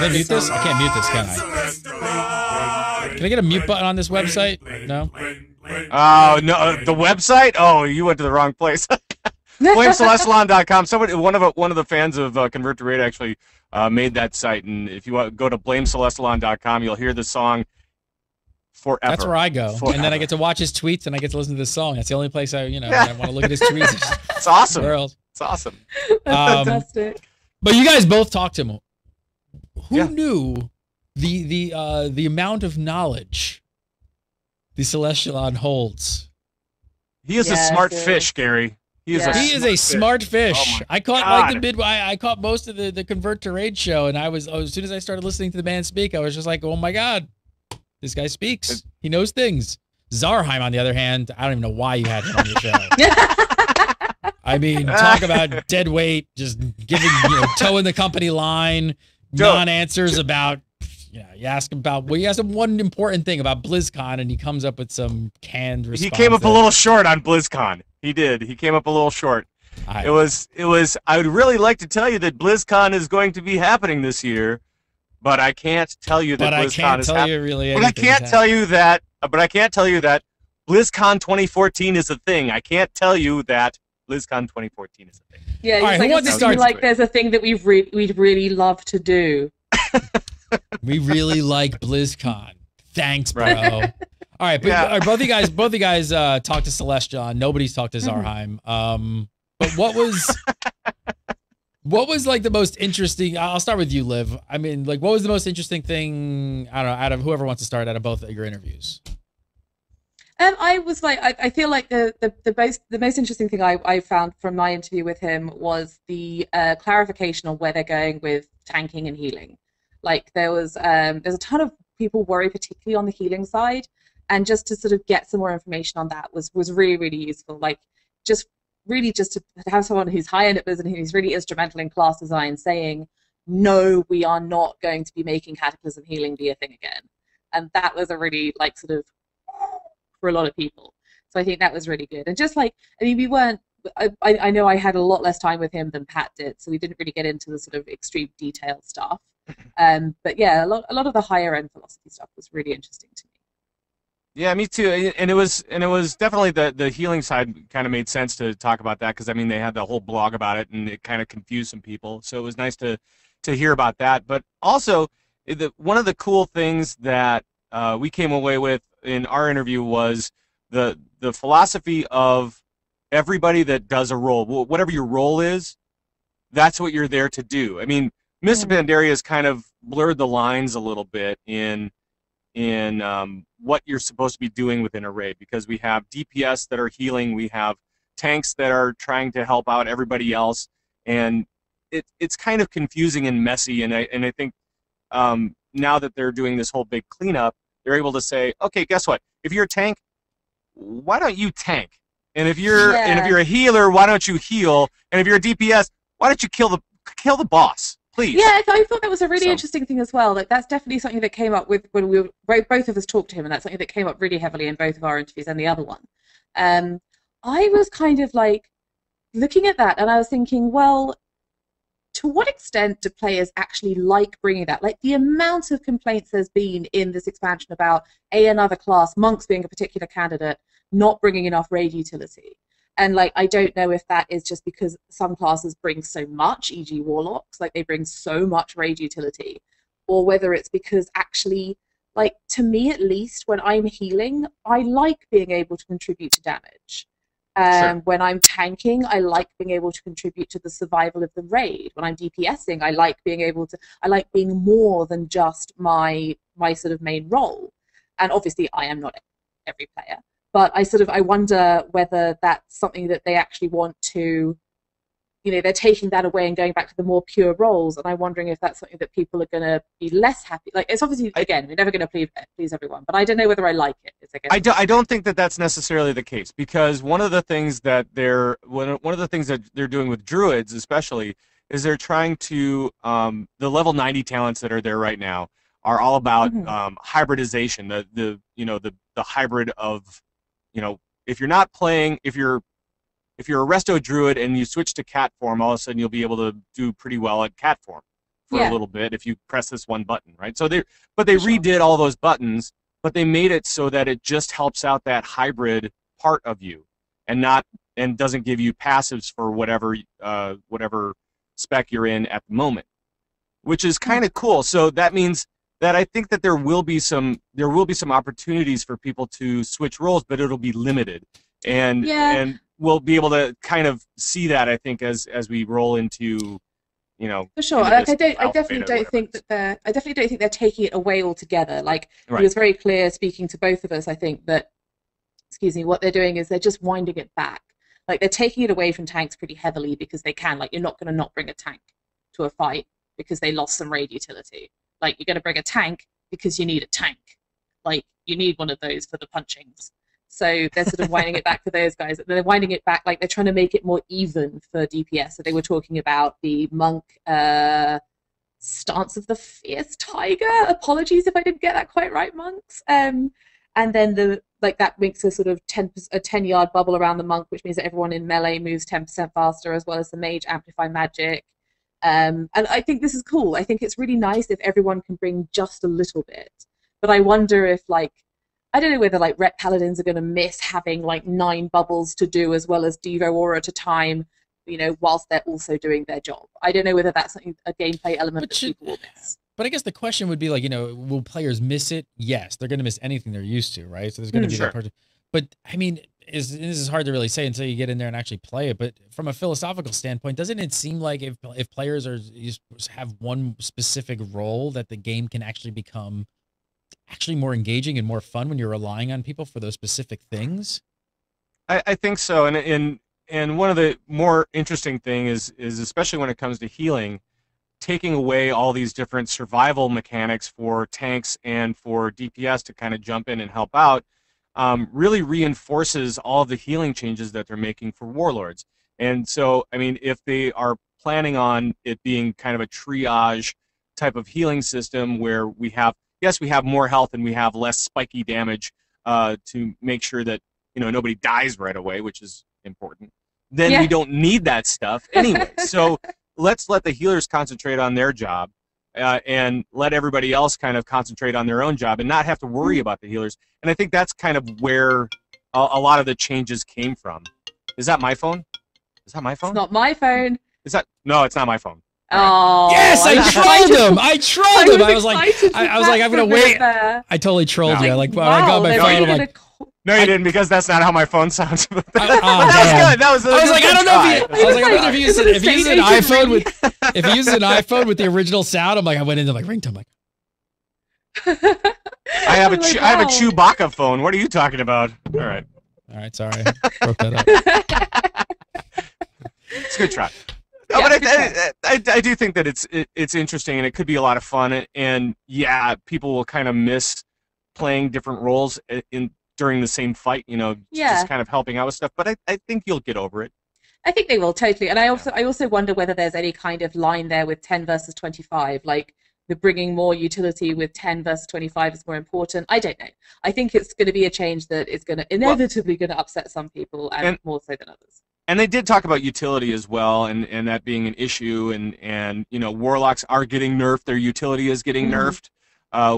Speaker 1: I mute this? I can't mute this, can I? Can I get a mute button on this website? No?
Speaker 4: Oh, no. The website? Oh, you went to the wrong place. BlameCelestalon.com. One of the fans of Convert to Raid actually made that site. And if you want, go to BlameCelestalon.com, you'll hear the song forever.
Speaker 1: That's where I go.
Speaker 4: Forever.
Speaker 1: And then I get to watch his tweets and I get to listen to this song. That's the only place I want to look at his tweets.
Speaker 4: It's awesome.
Speaker 1: Where else?
Speaker 4: It's awesome.
Speaker 3: That's fantastic.
Speaker 1: But you guys both talked to him. Who knew the amount of knowledge the Celestion holds.
Speaker 4: He is a smart fish, Gary. He is a
Speaker 1: smart fish.
Speaker 4: Oh
Speaker 1: I caught I caught most of the Convert to Raid show, and as soon as I started listening to the man speak, I was just like, oh my god, this guy speaks. He knows things. Zarheim, on the other hand, I don't even know why you had him on your show. I mean, talk about dead weight, just giving, towing the company line, non-answers about. You ask him one important thing about BlizzCon, and he comes up with some canned response.
Speaker 4: He came up a little short on BlizzCon. He did. He came up a little short. I would really like to tell you that BlizzCon is going to be happening this year, but I can't tell you that BlizzCon is happening. But I can't tell you that. But I can't tell you that BlizzCon 2014 is a thing. I can't tell you that BlizzCon 2014 is a thing.
Speaker 3: Yeah, all right, who wants to start? Like, there's a thing that we'd really love to do.
Speaker 1: We really like BlizzCon. Thanks, bro. All right, but both of you guys talked to Celestion. Nobody's talked to Zarheim. But what was like the most interesting? I'll start with you, Liv. I mean, like, what was the most interesting thing? I don't know, out of whoever wants to start, out of both of your interviews.
Speaker 3: I was like, I feel like the most interesting thing I found from my interview with him was the clarification on where they're going with tanking and healing. Like, there's a ton of people worry, particularly on the healing side, and just to sort of get some more information on that was really, really useful. Like, just to have someone who's high end at Blizzard and who's really instrumental in class design saying, no, we are not going to be making Cataclysm healing be a thing again. And that was a really, like, sort of, for a lot of people. So I think that was really good. And just like, I mean, we weren't, I know I had a lot less time with him than Pat did, so we didn't really get into the sort of extreme detail stuff. But yeah, a lot of the higher end philosophy stuff was really interesting to me.
Speaker 4: Yeah, me too. And it was definitely the healing side kind of made sense to talk about that, because I mean they had the whole blog about it and it kind of confused some people. So it was nice to hear about that. But also, one of the cool things that we came away with in our interview was the philosophy of everybody that does a role, whatever your role is, that's what you're there to do. I mean, Mr. Pandaria has kind of blurred the lines a little bit in what you're supposed to be doing within a raid, because we have DPS that are healing, we have tanks that are trying to help out everybody else, and it's kind of confusing and messy. And I think now that they're doing this whole big cleanup, they're able to say, okay, guess what? If you're a tank, why don't you tank? And if you're a healer, why don't you heal? And if you're a DPS, why don't you kill the boss? Please.
Speaker 3: Yeah, I thought that was a really interesting thing as well. Like, that's definitely something that came up with when we were, both of us talked to him, and that's something that came up really heavily in both of our interviews and the other one. I was kind of like looking at that, and I was thinking, well, to what extent do players actually like bringing that? Like, the amount of complaints there's been in this expansion about another class, monks being a particular candidate, not bringing enough raid utility. And, like, I don't know if that is just because some classes bring so much, e.g. Warlocks, like, they bring so much raid utility, or whether it's because actually, like, to me at least, when I'm healing, I like being able to contribute to damage.
Speaker 4: Sure.
Speaker 3: When I'm tanking, I like being able to contribute to the survival of the raid. When I'm DPSing, I like being more than just my sort of main role. And obviously, I am not every player. But I wonder whether that's something that they actually want to, they're taking that away and going back to the more pure roles. And I'm wondering if that's something that people are going to be less happy. Like, it's obviously, again, we're never going to please everyone, but I don't know whether I like it.
Speaker 4: I don't think that that's necessarily the case, because one of the things that they're doing with druids, especially, is they're trying to the level 90 talents that are there right now are all about hybridization. The hybrid of, if you're not playing, if you're a resto druid and you switch to cat form, all of a sudden you'll be able to do pretty well at cat form for a little bit if you press this one button, right? So they redid all those buttons, but they made it so that it just helps out that hybrid part of you, and doesn't give you passives for whatever spec you're in at the moment, which is kind of cool. So that means that I think that there will be some opportunities for people to switch roles, but it'll be limited, and we'll be able to kind of see that, I think, as we roll into
Speaker 3: For sure.
Speaker 4: into
Speaker 3: Like,
Speaker 4: this
Speaker 3: I
Speaker 4: alpha,
Speaker 3: definitely
Speaker 4: beta,
Speaker 3: don't
Speaker 4: whatever
Speaker 3: think
Speaker 4: it is.
Speaker 3: that I definitely don't think they're taking it away altogether. Like,
Speaker 4: Right.
Speaker 3: it was very clear speaking to both of us, I think that, excuse me, what they're doing is they're just winding it back. Like, they're taking it away from tanks pretty heavily because they can. Like, you're not going to not bring a tank to a fight because they lost some raid utility. Like, you're going to bring a tank because you need a tank. Like, you need one of those for the punchings. So they're sort of winding it back for those guys. They're winding it back, like they're trying to make it more even for DPS. So they were talking about the monk stance of the fierce tiger. Apologies if I didn't get that quite right, monks. And then that makes a sort of 10-yard bubble around the monk, which means that everyone in melee moves 10% faster, as well as the mage amplify magic. And I think this is cool. I think it's really nice if everyone can bring just a little bit. But I wonder if, like, I don't know whether like Ret Paladins are going to miss having like 9 bubbles to do as well as Devo Aura to time, whilst they're also doing their job. I don't know whether that's a gameplay element that people will miss.
Speaker 1: But I guess the question would be like, will players miss it? Yes, they're going to miss anything they're used to, right? So there's going to be that part. But I mean, this is hard to really say until you get in there and actually play it. But from a philosophical standpoint, doesn't it seem like if players have one specific role, that the game can actually become actually more engaging and more fun when you're relying on people for those specific things?
Speaker 4: I think so, and one of the more interesting thing is especially when it comes to healing, taking away all these different survival mechanics for tanks and for DPS to kind of jump in and help out, really reinforces all of the healing changes that they're making for warlords. And so, I mean, if they are planning on it being kind of a triage type of healing system where we have more health and we have less spiky damage to make sure that nobody dies right away, which is important, then we don't need that stuff anyway. So let's let the healers concentrate on their job and let everybody else kind of concentrate on their own job and not have to worry about the healers. And I think that's kind of where a lot of the changes came from. Is that my phone? Is that my phone?
Speaker 3: It's not my phone.
Speaker 4: No, it's not my phone.
Speaker 3: Oh,
Speaker 1: yes, I trolled him. I trolled him. I was like, I'm gonna wait.
Speaker 3: There.
Speaker 1: I totally trolled you. Like,
Speaker 3: wow,
Speaker 1: I got my phone. I'm like,
Speaker 4: no, you didn't, because that's not how my phone sounds. That was
Speaker 1: good.
Speaker 4: That was
Speaker 1: I was like, I don't know if he uses an iPhone
Speaker 3: with
Speaker 1: he uses an iPhone with the original sound. I'm like, I went into like ringtone. Like,
Speaker 4: I have a Chewbacca phone. What are you talking about? All right,
Speaker 1: sorry, broke that up.
Speaker 4: It's a good try. No, but I do think that it's interesting, and it could be a lot of fun. And yeah, people will kind of miss playing different roles during the same fight. Just kind of helping out with stuff. But I think you'll get over it.
Speaker 3: I think they will, totally. And I also wonder whether there's any kind of line there with 10 versus 25, like the bringing more utility with 10 versus 25 is more important. I don't know. I think it's going to be a change that is going to inevitably going to upset some people and more so than others.
Speaker 4: And they did talk about utility as well, and that being an issue, and warlocks are getting nerfed. Their utility is getting nerfed,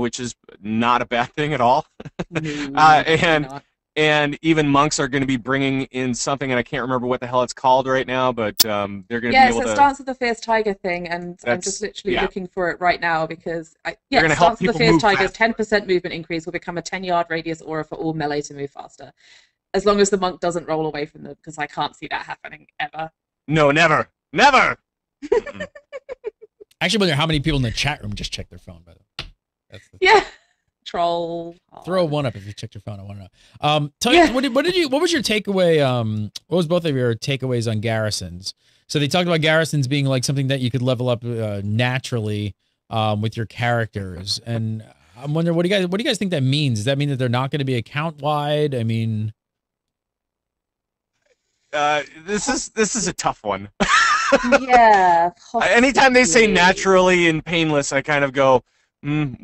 Speaker 4: which is not a bad thing at all.
Speaker 3: No,
Speaker 4: and even monks are going to be bringing in something, and I can't remember what the hell it's called right now, but they're going to be able to.
Speaker 3: Yeah, Stance of the Fierce Tiger thing, and I'm just literally looking for it right now because Stance of the Fierce Tiger's 10% movement increase will become a 10-yard radius aura for all melee to move faster. As long as the monk doesn't roll away from them, because I can't see that happening ever.
Speaker 4: No, never. Never!
Speaker 1: I actually wonder how many people in the chat room just check their phone, by the way.
Speaker 3: Yeah. Troll.
Speaker 1: Throw one up if you checked your phone. I want to know. Tell me, what was your takeaway? What was both of your takeaways on Garrisons? So they talked about Garrisons being like something that you could level up naturally with your characters. And I'm wondering, what do you guys think that means? Does that mean that they're not going to be account wide? I mean...
Speaker 4: this is a tough one.
Speaker 3: Yeah.
Speaker 4: Anytime they say naturally and painless, I kind of go,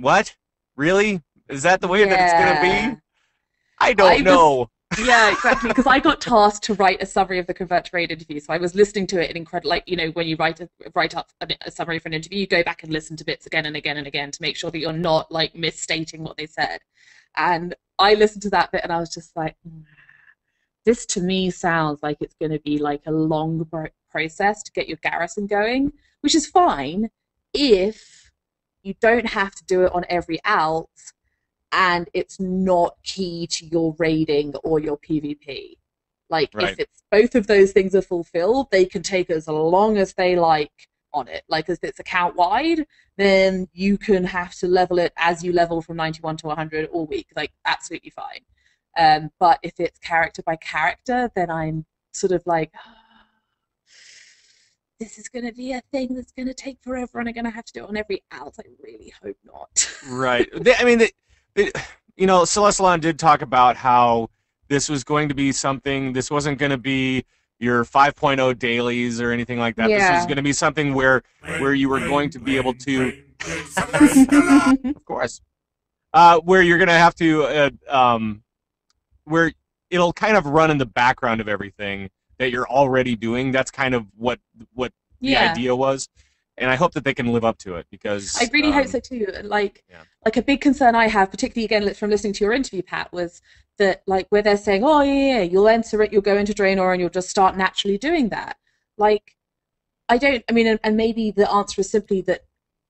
Speaker 4: what? Really? Is that the way that it's going to be? I don't know.
Speaker 3: Yeah, exactly. Because I got tasked to write a summary of the Convert to Raid interview, so I was listening to it in incredible. Like, when you write up a summary for an interview, you go back and listen to bits again and again and again to make sure that you're not like misstating what they said. And I listened to that bit, and I was just like, this to me sounds like it's going to be like a long process to get your garrison going, which is fine if you don't have to do it on every alt and it's not key to your raiding or your PvP. Like, if it's both of those things are fulfilled, they can take as long as they like on it. Like if it's account wide, then you can have to level it as you level from 91 to 100 all week. Like absolutely fine. But if it's character by character, then I'm sort of like, this is going to be a thing that's going to take forever, and I'm going to have to do it on every alt. I really hope not.
Speaker 4: Right. You know, Celestalon did talk about how this was going to be something. This wasn't going to be your 5.0 dailies or anything like that.
Speaker 3: Yeah.
Speaker 4: This was going to be something where you were going to be able to, of course, where you're going to have to, where it'll kind of run in the background of everything that you're already doing. That's kind of what the idea was, and I hope that they can live up to it, because
Speaker 3: I really hope so too. Like a big concern I have, particularly again from listening to your interview, Pat, was that like where they're saying, oh yeah, you'll enter it, you'll go into Draenor, and you'll just start naturally doing that. Like, and maybe the answer is simply that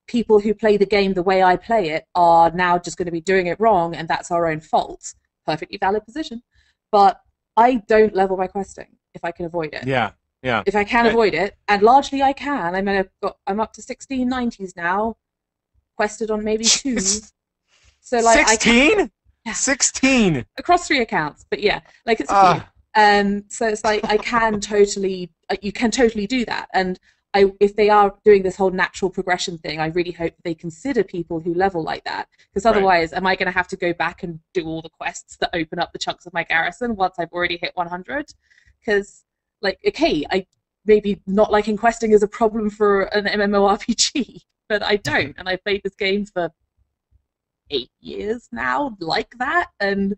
Speaker 3: people who play the game the way I play it are now just going to be doing it wrong, and that's our own fault. Perfectly valid position, but I don't level by questing if I can avoid it.
Speaker 4: Yeah.
Speaker 3: If I can avoid it, and largely I can. I mean, I'm up to 1690s now, quested on maybe 2. So like
Speaker 4: 16? 16
Speaker 3: across 3 accounts, but yeah, like it's a few. So it's like you can totally do that. And if they are doing this whole natural progression thing, I really hope they consider people who level like that, because otherwise, am I going to have to go back and do all the quests that open up the chunks of my garrison once I've already hit 100? Because like, okay, I maybe not liking questing is a problem for an MMORPG, but I don't, and I've played this game for 8 years now like that, and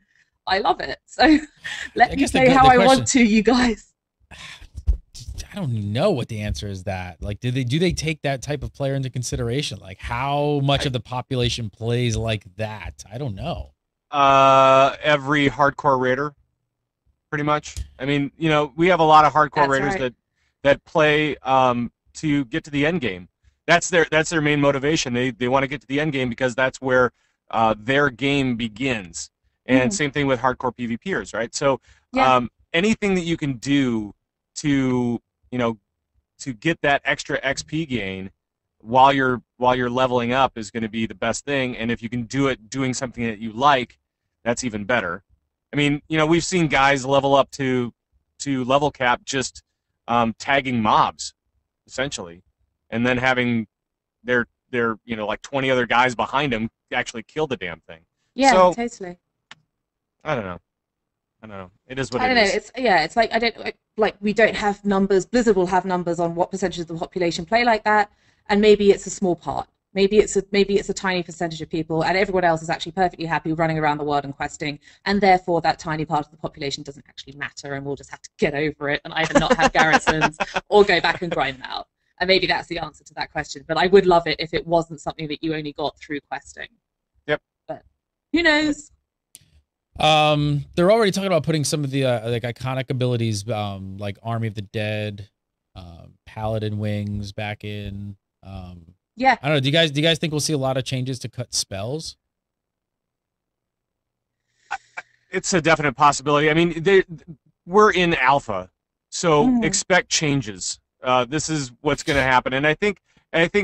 Speaker 3: I love it. So let me say how I want to, you guys.
Speaker 1: I don't know what the answer is. That like, do they take that type of player into consideration? Like, how much of the population plays like that? I don't know.
Speaker 4: Every hardcore raider, pretty much. I mean, you know, we have a lot of hardcore raiders that play to get to the end game. That's their main motivation. They want to get to the end game because that's where their game begins. And same thing with hardcore PvPers, right? So anything that you can do to get that extra XP gain while you're leveling up is going to be the best thing. And if you can do it doing something that you like, that's even better. I mean, you know, we've seen guys level up to level cap just tagging mobs, essentially, and then having their like 20 other guys behind them actually kill the damn thing.
Speaker 3: Yeah,
Speaker 4: so,
Speaker 3: totally.
Speaker 4: I don't know. It is what it is.
Speaker 3: It's like we don't have numbers. Blizzard will have numbers on what percentage of the population play like that, and maybe it's a small part. Maybe it's a tiny percentage of people, and everyone else is actually perfectly happy running around the world and questing, and therefore that tiny part of the population doesn't actually matter, and we'll just have to get over it and either not have garrisons or go back and grind them out. And maybe that's the answer to that question. But I would love it if it wasn't something that you only got through questing.
Speaker 4: Yep.
Speaker 3: But who knows?
Speaker 1: They're already talking about putting some of the like iconic abilities, like Army of the Dead, Paladin Wings back in.
Speaker 3: Yeah.
Speaker 1: I don't know. Do you guys think we'll see a lot of changes to cut spells?
Speaker 4: It's a definite possibility. I mean, we're in alpha, so expect changes. This is what's going to happen, and I think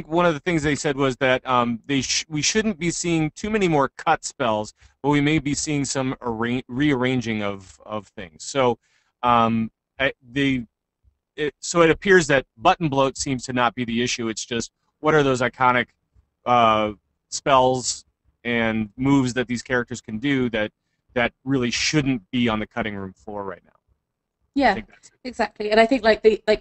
Speaker 4: one of the things they said was that we shouldn't be seeing too many more cut spells, but we may be seeing some rearranging of things. So it appears that button bloat seems to not be the issue. It's just what are those iconic spells and moves that these characters can do that really shouldn't be on the cutting room floor right now.
Speaker 3: Yeah, exactly. And I think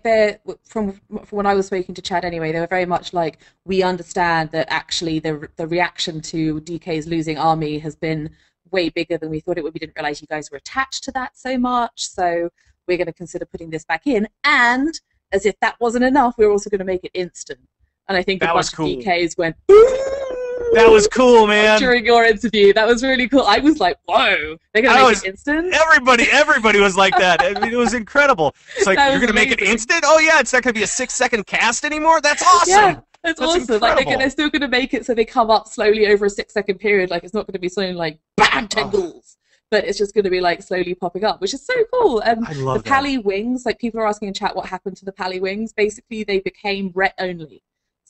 Speaker 3: they're from when I was speaking to Chad anyway, they were very much like, we understand that actually the reaction to DK's losing army has been way bigger than we thought it would. We didn't realize you guys were attached to that so much, so we're going to consider putting this back in. And as if that wasn't enough, we're also going to make it instant. And I think
Speaker 4: that
Speaker 3: a bunch
Speaker 4: was cool.
Speaker 3: of DKs went,
Speaker 4: that was cool, man.
Speaker 3: During your interview, that was really cool. I was like, whoa, they're going to make it instant?
Speaker 4: Everybody was like that. I mean, it was incredible. It's like, you're going to make it instant? Oh, yeah, it's not going to be a 6-second cast anymore? That's awesome. Yeah, that's awesome.
Speaker 3: Incredible. Like, they're still going to make it so they come up slowly over a 6-second period. Like, it's not going to be something like, bam, tangles. But it's just going to be, like, slowly popping up, which is so cool. And the Pally Wings, like, people are asking in chat what happened to the Pally Wings. Basically, they became Ret only.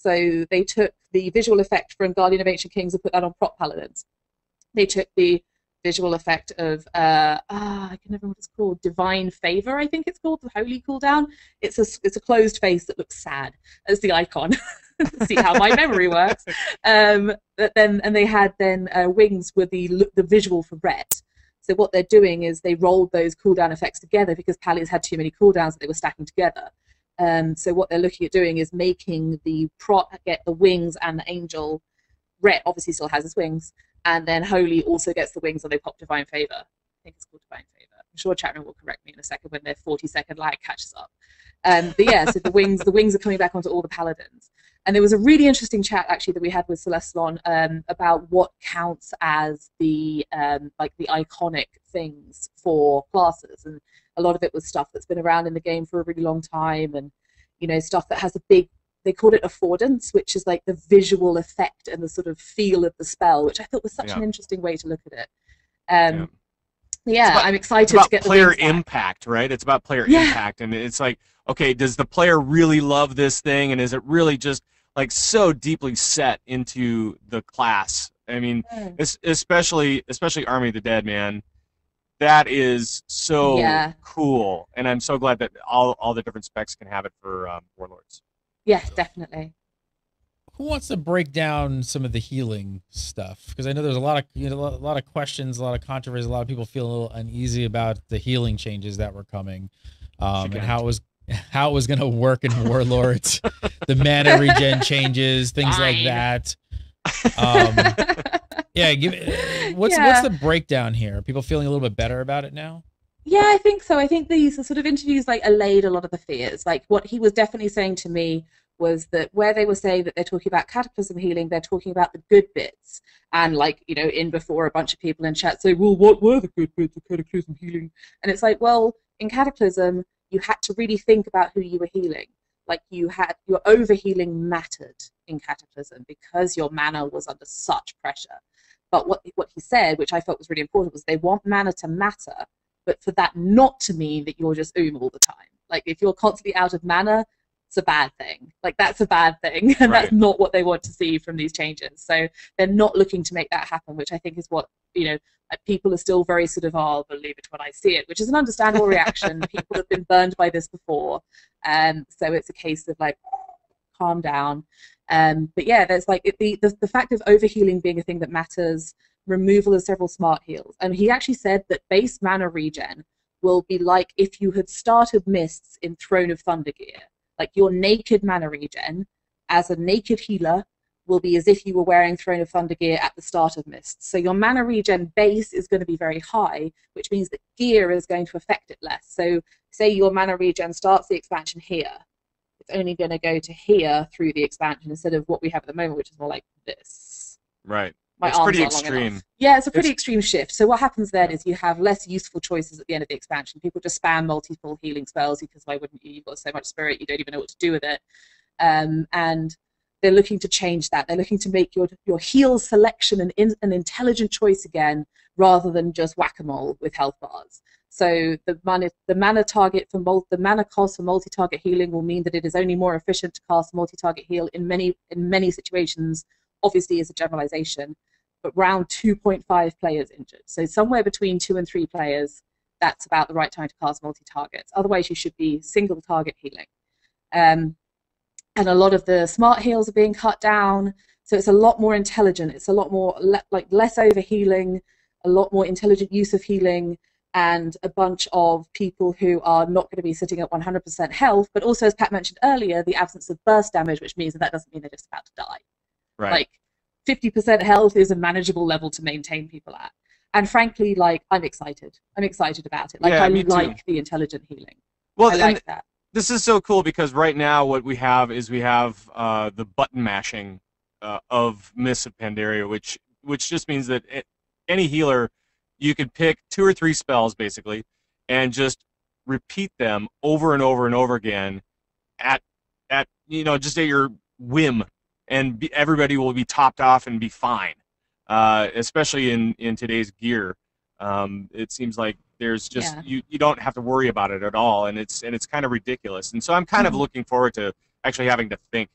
Speaker 3: So they took the visual effect from Guardian of Ancient Kings and put that on prop paladins. They took the visual effect of I can never remember what it's called, Divine Favor, I think it's called, the holy cooldown. It's a closed face that looks sad as the icon. See how my memory works. But then they had wings with the visual for red. So what they're doing is they rolled those cooldown effects together because Pallies had too many cooldowns that they were stacking together. So what they're looking at doing is making the prop get the wings, and the angel, red obviously still has his wings, and then holy also gets the wings, and they pop Divine Favor. I think it's called Divine Favor. I'm sure Chapman will correct me in a second when their 40-second lag catches up. But yeah, so the wings are coming back onto all the paladins. And there was a really interesting chat actually that we had with Celestalon about what counts as the the iconic things for classes, and a lot of it was stuff that's been around in the game for a really long time, and stuff that has a big, they called it affordance, which is like the visual effect and the sort of feel of the spell, which I thought was such an interesting way to look at it. I'm excited to get the
Speaker 4: player impact, right? It's about player impact, and it's like, okay, does the player really love this thing, and is it really just like so deeply set into the class? I mean, especially Army of the Dead, man. That is so cool, and I'm so glad that all the different specs can have it for Warlords.
Speaker 3: Yes, definitely.
Speaker 1: Who wants to break down some of the healing stuff? Because I know there's a lot of a lot of questions, a lot of controversy, a lot of people feel a little uneasy about the healing changes that were coming, and how it was going to work in Warlords, the mana regen changes, things like that. What's the breakdown here? Are people feeling a little bit better about it now?
Speaker 3: Yeah, I think so. I think these sort of interviews allayed a lot of the fears. Like what he was definitely saying to me was that where they were saying that they're talking about cataclysm healing, they're talking about the good bits. And in before, a bunch of people in chat say, well, what were the good bits of cataclysm healing? And it's like, well, in cataclysm, you had to really think about who you were healing. Like your overhealing mattered in cataclysm because your mana was under such pressure. But what he said, which I thought was really important, was they want mana to matter, but for that not to mean that you're just all the time. Like if you're constantly out of mana, it's a bad thing. Like that's a bad thing, and that's not what they want to see from these changes. So they're not looking to make that happen, which I think is what people are still very sort of, I'll believe it when I see it, which is an understandable reaction. People have been burned by this before, so it's a case of calm down. But yeah, there's the fact of overhealing being a thing that matters, removal of several smart heals, and he actually said that base mana regen will be like if you had started mists in Throne of Thundergear. Like your naked mana regen as a naked healer will be as if you were wearing Throne of Thundergear at the start of Mists. So your mana regen base is going to be very high, which means that gear is going to affect it less. So say your mana regen starts the expansion here. It's only going to go to here through the expansion instead of what we have at the moment, which is more like this.
Speaker 4: Right.
Speaker 3: It's
Speaker 4: pretty extreme.
Speaker 3: Yeah, it's a pretty extreme shift. So what happens then is you have less useful choices at the end of the expansion. People just spam multiple healing spells because why wouldn't you? You've got so much spirit, you don't even know what to do with it. And they're looking to change that. They're looking to make your heal selection an intelligent choice again, rather than just whack-a-mole with health bars. So the mana target for the mana cost for multi-target healing will mean that it is only more efficient to cast multi-target heal in many situations. Obviously, is a generalization, but round 2.5 players injured. So somewhere between 2 and 3 players, that's about the right time to cast multi-targets. Otherwise, you should be single-target healing. And a lot of the smart heals are being cut down, so it's a lot more intelligent. It's a lot more less overhealing, a lot more intelligent use of healing, and a bunch of people who are not going to be sitting at 100% health, but also, as Pat mentioned earlier, the absence of burst damage, which means that doesn't mean they're just about to die.
Speaker 4: Right.
Speaker 3: 50% health is a manageable level to maintain people at. And frankly, I'm excited. I'm excited about it. I like the intelligent healing.
Speaker 4: Well,
Speaker 3: I like that.
Speaker 4: This is so cool because right now what we have is the button mashing of Mists of Pandaria, which just means that any healer, you could pick 2 or 3 spells basically and just repeat them over and over and over again at just at your whim. And everybody will be topped off and be fine, especially in today's gear. It seems like there's just you don't have to worry about it at all, and it's kind of ridiculous. And so I'm kind of looking forward to actually having to think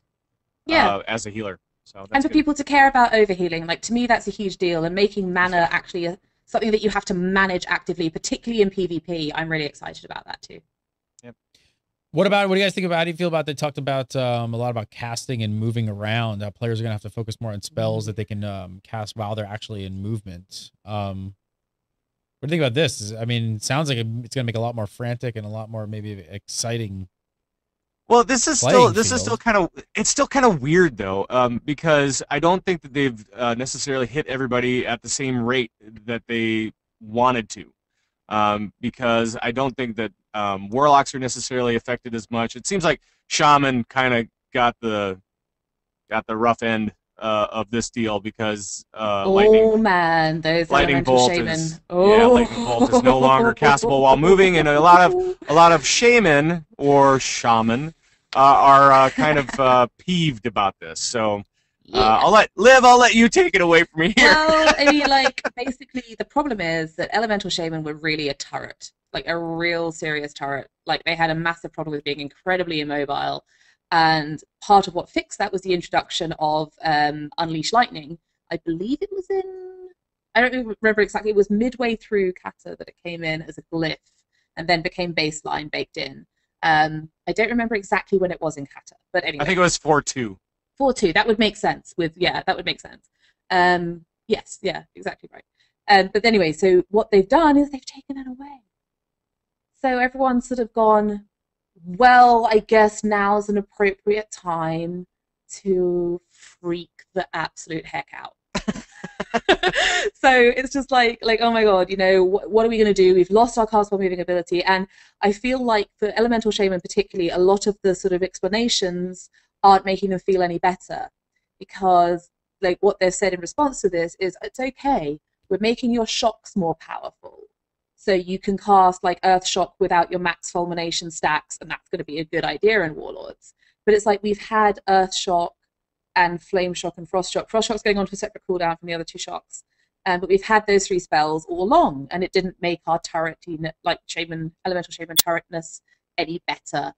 Speaker 4: as a healer. So that's
Speaker 3: and for
Speaker 4: good.
Speaker 3: people to care about overhealing, like to me, that's a huge deal. And making mana actually something that you have to manage actively, particularly in PvP, I'm really excited about that too.
Speaker 4: Yep.
Speaker 1: What do you guys think about? How do you feel about? They talked about a lot about casting and moving around. Players are gonna have to focus more on spells that they can cast while they're actually in movement. What do you think about this? I mean, it sounds like it's gonna make a lot more frantic and a lot more maybe exciting.
Speaker 4: Well, this is
Speaker 1: playing
Speaker 4: still
Speaker 1: field.
Speaker 4: kind of weird though, because I don't think that they've necessarily hit everybody at the same rate that they wanted to, because I don't think that warlocks are necessarily affected as much. It seems like shaman kind of got the rough end of this deal because
Speaker 3: Man, those
Speaker 4: lightning
Speaker 3: elemental
Speaker 4: bolt
Speaker 3: shaman.
Speaker 4: is
Speaker 3: Oh.
Speaker 4: lightning bolt is no longer castable while moving, and a lot of shaman or shaman are kind of peeved about this. So
Speaker 3: Yeah.
Speaker 4: I'll let you take it away from me here.
Speaker 3: Well, I mean, like, basically, the problem is that elemental shaman were really a turret, like a real serious turret. Like, they had a massive problem with being incredibly immobile, and part of what fixed that was the introduction of Unleash Lightning. I believe it was in, I don't remember exactly, it was midway through Kata that it came in as a glyph, and then became baseline baked in. I don't remember exactly when it was in Kata, but anyway.
Speaker 4: I think it was 4-2.
Speaker 3: 4-2, that would make sense that would make sense. Yes, yeah, exactly right. But anyway, so what they've done is they've taken it away. So everyone's sort of gone, well, I guess now's an appropriate time to freak the absolute heck out. So it's just like, oh my god, what are we going to do? We've lost our castable moving ability, and I feel like for elemental shaman particularly, a lot of the sort of explanations aren't making them feel any better, because like what they've said in response to this is, it's okay, we're making your shocks more powerful, so you can cast like Earth Shock without your max fulmination stacks, and that's going to be a good idea in Warlords. But it's like, we've had Earth Shock and Flame Shock and Frost Shock. Frost Shock's going on to a separate cooldown from the other two shocks, but we've had those three spells all along, and it didn't make our turret, like elemental shaman turretness, any better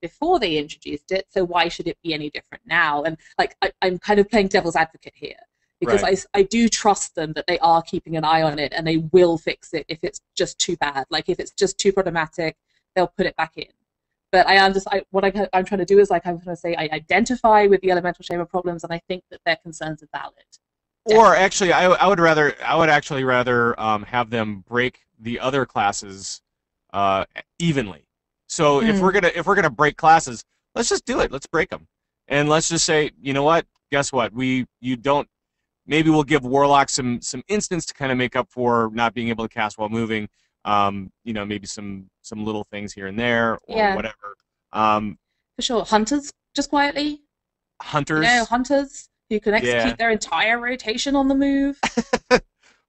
Speaker 3: before they introduced it, so why should it be any different now? And like, I'm kind of playing devil's advocate here, because
Speaker 4: Right.
Speaker 3: I do trust them that they are keeping an eye on it, and they will fix it if it's just too bad. Like, if it's just too problematic, they'll put it back in. But I'm trying to do is, like, I'm trying to say, I identify with the elemental shaman problems, and I think that their concerns are valid.
Speaker 4: Or actually, I would actually rather have them break the other classes evenly. So if we're gonna break classes, let's just do it. Let's break them, and let's just say, you know what? Guess what? Maybe we'll give warlocks some instants to kind of make up for not being able to cast while moving. Maybe some little things here and there, or whatever.
Speaker 3: For sure, hunters, just quietly.
Speaker 4: Hunters.
Speaker 3: Hunters who can execute their entire rotation on the move.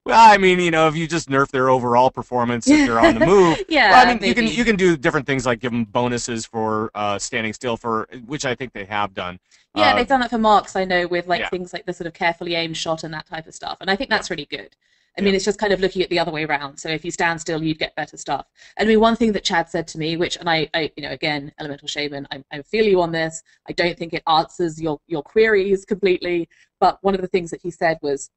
Speaker 4: Well, I mean, if you just nerf their overall performance if they're on the move.
Speaker 3: Yeah,
Speaker 4: well, I mean,
Speaker 3: maybe.
Speaker 4: you can do different things, like give them bonuses for standing still, which I think they have done.
Speaker 3: Yeah, they've done that for marks, I know, with like
Speaker 4: Yeah.
Speaker 3: things like the sort of carefully aimed shot and that type of stuff. And I think that's really good. I mean, it's just kind of looking at the other way around. So if you stand still, you'd get better stuff. And I mean, one thing that Chad said to me, and I again, elemental shaman, I feel you on this. I don't think it answers your queries completely. But one of the things that he said was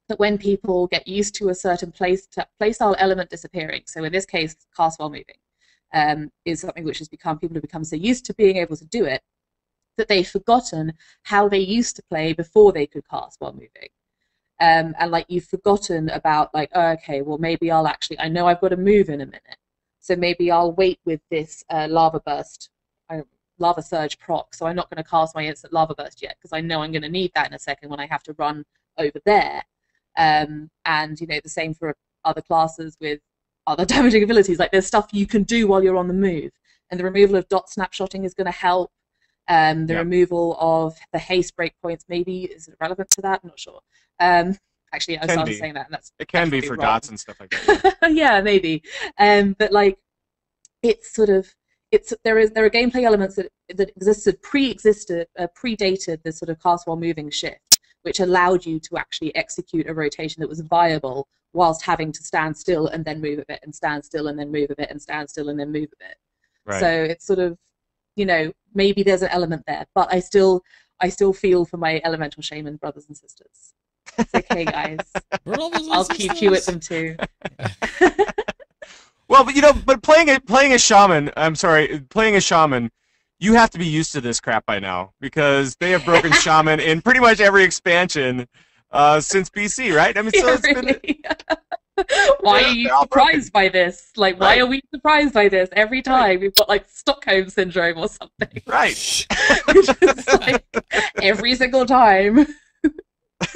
Speaker 3: that when people get used to a certain playstyle element disappearing, so in this case, cast while moving, is something which people have become so used to being able to do it, that they've forgotten how they used to play before they could cast while moving. And like, you've forgotten about, like, oh, okay, well, maybe I know I've got to move in a minute, so maybe I'll wait with this lava surge proc, so I'm not going to cast my instant lava burst yet, because I know I'm going to need that in a second when I have to run over there. And the same for other classes with other damaging abilities. Like, there's stuff you can do while you're on the move, and the removal of dot snapshotting is going to help. Removal of the haste breakpoints maybe is relevant to that. I'm not sure. Actually, I was saying that, and
Speaker 4: it can be for
Speaker 3: wrong.
Speaker 4: dots and stuff like that.
Speaker 3: Yeah, maybe. But like, it's sort of there are gameplay elements that predated the sort of cast while moving shift, which allowed you to actually execute a rotation that was viable whilst having to stand still and then move a bit, and stand still and then move a bit, and stand still and then move a bit.
Speaker 4: Right.
Speaker 3: So it's sort of, maybe there's an element there, but I still feel for my elemental shaman brothers and sisters. It's okay, guys. I'll keep you with them too.
Speaker 4: Well, but playing a shaman, playing a shaman, you have to be used to this crap by now, because they have broken shaman in pretty much every expansion since BC, right? I mean, so it's
Speaker 3: really? Why are you surprised by this? Like, why are we surprised by this every time? We've got like Stockholm syndrome or something.
Speaker 4: Right.
Speaker 3: Just like every single time.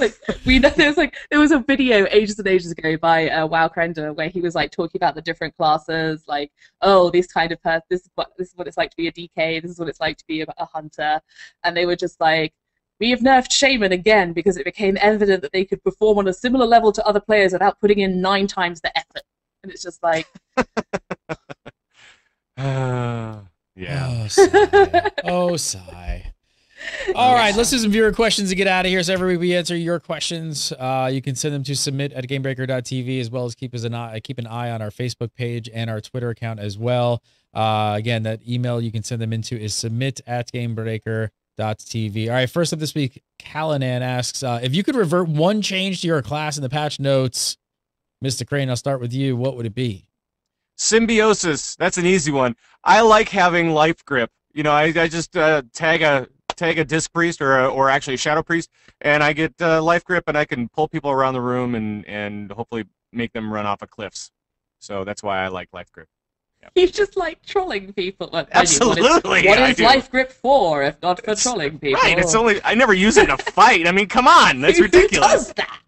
Speaker 3: Like, we know there was a video ages and ages ago by Wow Krender where he was like talking about the different classes, like, oh, this kind of person, this is what it's like to be a DK, this is what it's like to be a hunter, and they were just like, we have nerfed shaman again because it became evident that they could perform on a similar level to other players without putting in 9 times the effort, and it's just like,
Speaker 4: yeah.
Speaker 1: Oh, sigh. Oh, sigh. All right, let's do some viewer questions to get out of here. So every week we answer your questions. You can send them to submit@gamebreaker.tv, as well as keep an eye on our Facebook page and our Twitter account as well. Again, that email you can send them into is submit@gamebreaker.tv. All right, first up this week, Callanan asks, if you could revert one change to your class in the patch notes, Mr. Crane, I'll start with you. What would it be?
Speaker 4: Symbiosis. That's an easy one. I like having life grip. I just tag a disc priest or actually a shadow priest, and I get life grip, and I can pull people around the room and hopefully make them run off of cliffs. So that's why I like life grip. Yeah.
Speaker 3: You just like trolling people.
Speaker 4: Absolutely.
Speaker 3: What is life grip for, if not for trolling people?
Speaker 4: Right. I never use it in a fight. I mean, come on. That's ridiculous.
Speaker 3: Who does that?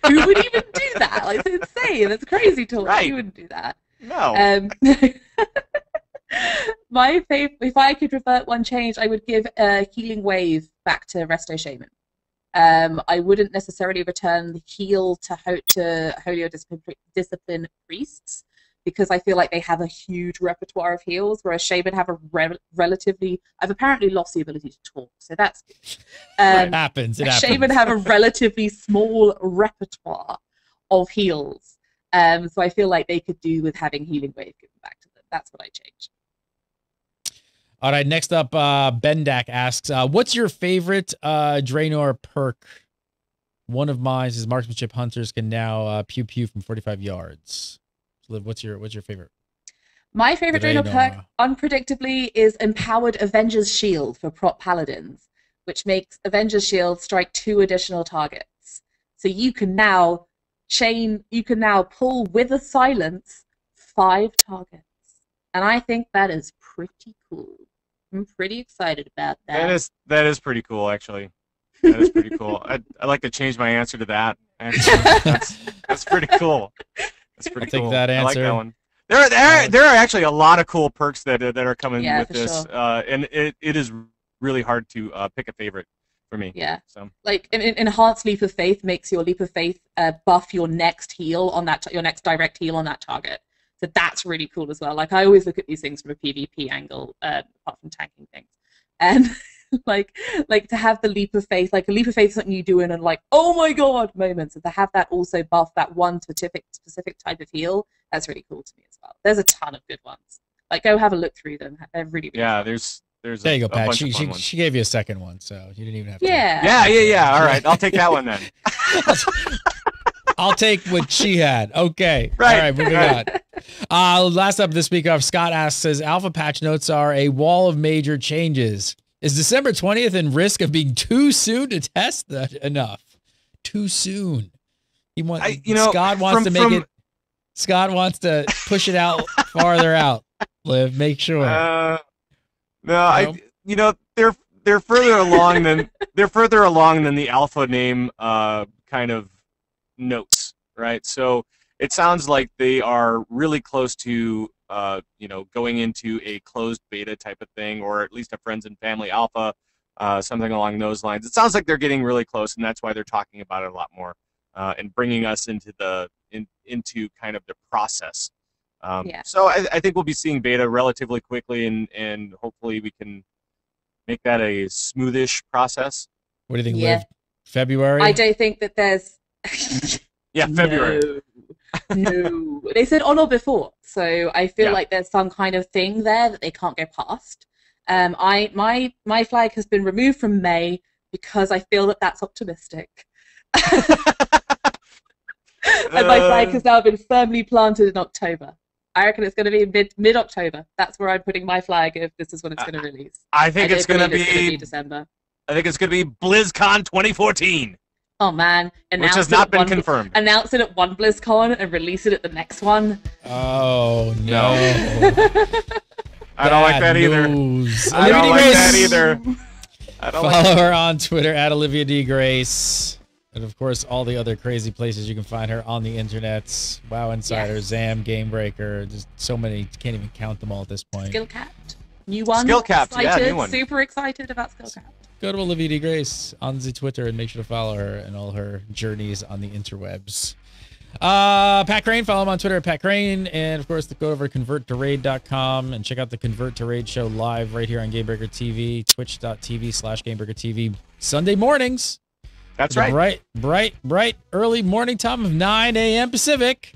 Speaker 3: Who would even do that? Like, it's insane. It's crazy to
Speaker 4: right.
Speaker 3: You wouldn't do that.
Speaker 4: No.
Speaker 3: My favorite, if I could revert one change, I would give Healing Wave back to Resto Shaman. I wouldn't necessarily return the heal to Holy or Discipline priests, because I feel like they have a huge repertoire of heals, whereas Shaman have a relatively... I've apparently lost the ability to talk, so that's good.
Speaker 1: It happens.
Speaker 3: Shaman have a relatively small repertoire of heals, so I feel like they could do with having Healing Wave given back to them. That's what I changed.
Speaker 1: All right, next up, Bendak asks, what's your favorite Draenei perk? One of mine is Marksmanship Hunters can now pew-pew from 45 yards. So Liv, what's your favorite?
Speaker 3: My favorite Draenei perk, unpredictably, is Empowered Avenger's Shield for prop paladins, which makes Avenger's Shield strike 2 additional targets. So you can now pull with a silence 5 targets. And I think that is pretty cool. I'm pretty excited about that.
Speaker 4: That is pretty cool, actually. That is pretty cool. I'd like to change my answer to that. That's pretty cool. That's pretty cool.
Speaker 1: Take that answer.
Speaker 4: I like that one. There are actually a lot of cool perks that are coming with this, sure. And it is really hard to pick a favorite for me.
Speaker 3: Yeah.
Speaker 4: So
Speaker 3: like enhanced Leap of Faith makes your Leap of Faith buff your next heal on that your next direct heal on that target. So that's really cool as well. Like, I always look at these things from a PvP angle, apart from tanking things. And like to have the Leap of Faith, like a Leap of Faith is something you do in and like, oh my god moments, and to have that also buff that one specific type of heal, that's really cool to me as well. There's a ton of good ones. Like, go have a look through them. They're really good.
Speaker 4: Yeah, there's
Speaker 1: there you go, Pat. She gave you a second one, so you didn't even have to.
Speaker 3: Yeah.
Speaker 4: All right, I'll take that one then.
Speaker 1: I'll take what she had. Okay.
Speaker 4: Right.
Speaker 1: All right, moving on. Last up this week, Scott asks, says, Alpha patch notes are a wall of major changes. Is December 20th in risk of being too soon to test that enough? Too soon. Scott wants to make it. Scott wants to push it out farther out. Liv, make sure.
Speaker 4: No, they're further along than the alpha name kind of notes, right? So it sounds like they are really close to going into a closed beta type of thing, or at least a friends and family alpha, something along those lines. It sounds like they're getting really close, and that's why they're talking about it a lot more and bringing us into into kind of the process. So I think we'll be seeing beta relatively quickly, and hopefully we can make that a smoothish process.
Speaker 1: What do you think, Liv? February?
Speaker 3: I don't think that there's...
Speaker 4: Yeah, February.
Speaker 3: No. They said on or before, so I feel like there's some kind of thing there that they can't go past. My flag has been removed from May, because I feel that that's optimistic. And my flag has now been firmly planted in October. I reckon it's going to be mid-October. That's where I'm putting my flag if this is when it's going to release.
Speaker 4: I think it's going to be
Speaker 3: December.
Speaker 4: I think it's going to be BlizzCon 2014.
Speaker 3: Oh man,
Speaker 4: which has not been confirmed.
Speaker 3: Announce it at one BlizzCon and release it at the next one.
Speaker 1: Oh no.
Speaker 4: I don't like that either. I don't like that either.
Speaker 1: Follow her on Twitter at Olivia D. Grace. And of course, all the other crazy places you can find her on the internet. WoW Insider, Zam, Game Breaker, just so many, can't even count them all at this point.
Speaker 3: Skillcapped, new one.
Speaker 4: Skillcapped, yeah, new one.
Speaker 3: Super excited about Skillcapped.
Speaker 1: Go to Olivia D. Grace on the Twitter and make sure to follow her and all her journeys on the interwebs. Pat Crane, follow him on Twitter at Pat Crane. And of course, go over to converttораid.com and check out the Convert to Raid show live right here on Gamebreaker TV, twitch.tv/Gamebreaker TV, Sunday mornings.
Speaker 4: That's right.
Speaker 1: Bright early morning time of 9 a.m. Pacific.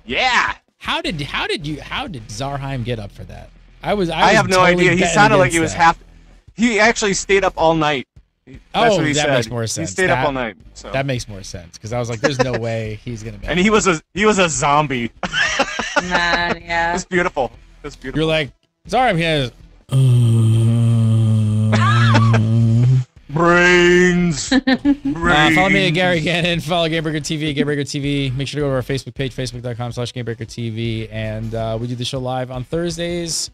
Speaker 4: Yeah.
Speaker 1: How did Zarheim get up for that? I
Speaker 4: have no idea. He sounded like he was he actually stayed up all night. That's what he said.
Speaker 1: Makes more sense.
Speaker 4: He stayed up all night. So.
Speaker 1: That makes more sense because I was like, "There's no way he's gonna."
Speaker 4: And he was a zombie.
Speaker 3: Man, yeah.
Speaker 4: It's beautiful. It's beautiful.
Speaker 1: You're like, Zarheim here.
Speaker 4: Brains.
Speaker 1: Follow me at Gary Gannon. Follow Gamebreaker TV, Gamebreaker TV. Make sure to go to our Facebook page, facebook.com/Gamebreaker TV. And we do the show live on Thursdays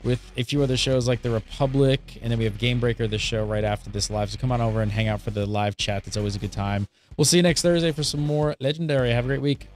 Speaker 1: with a few other shows like The Republic. And then we have Gamebreaker, the show right after this live. So come on over and hang out for the live chat. That's always a good time. We'll see you next Thursday for some more Legendary. Have a great week.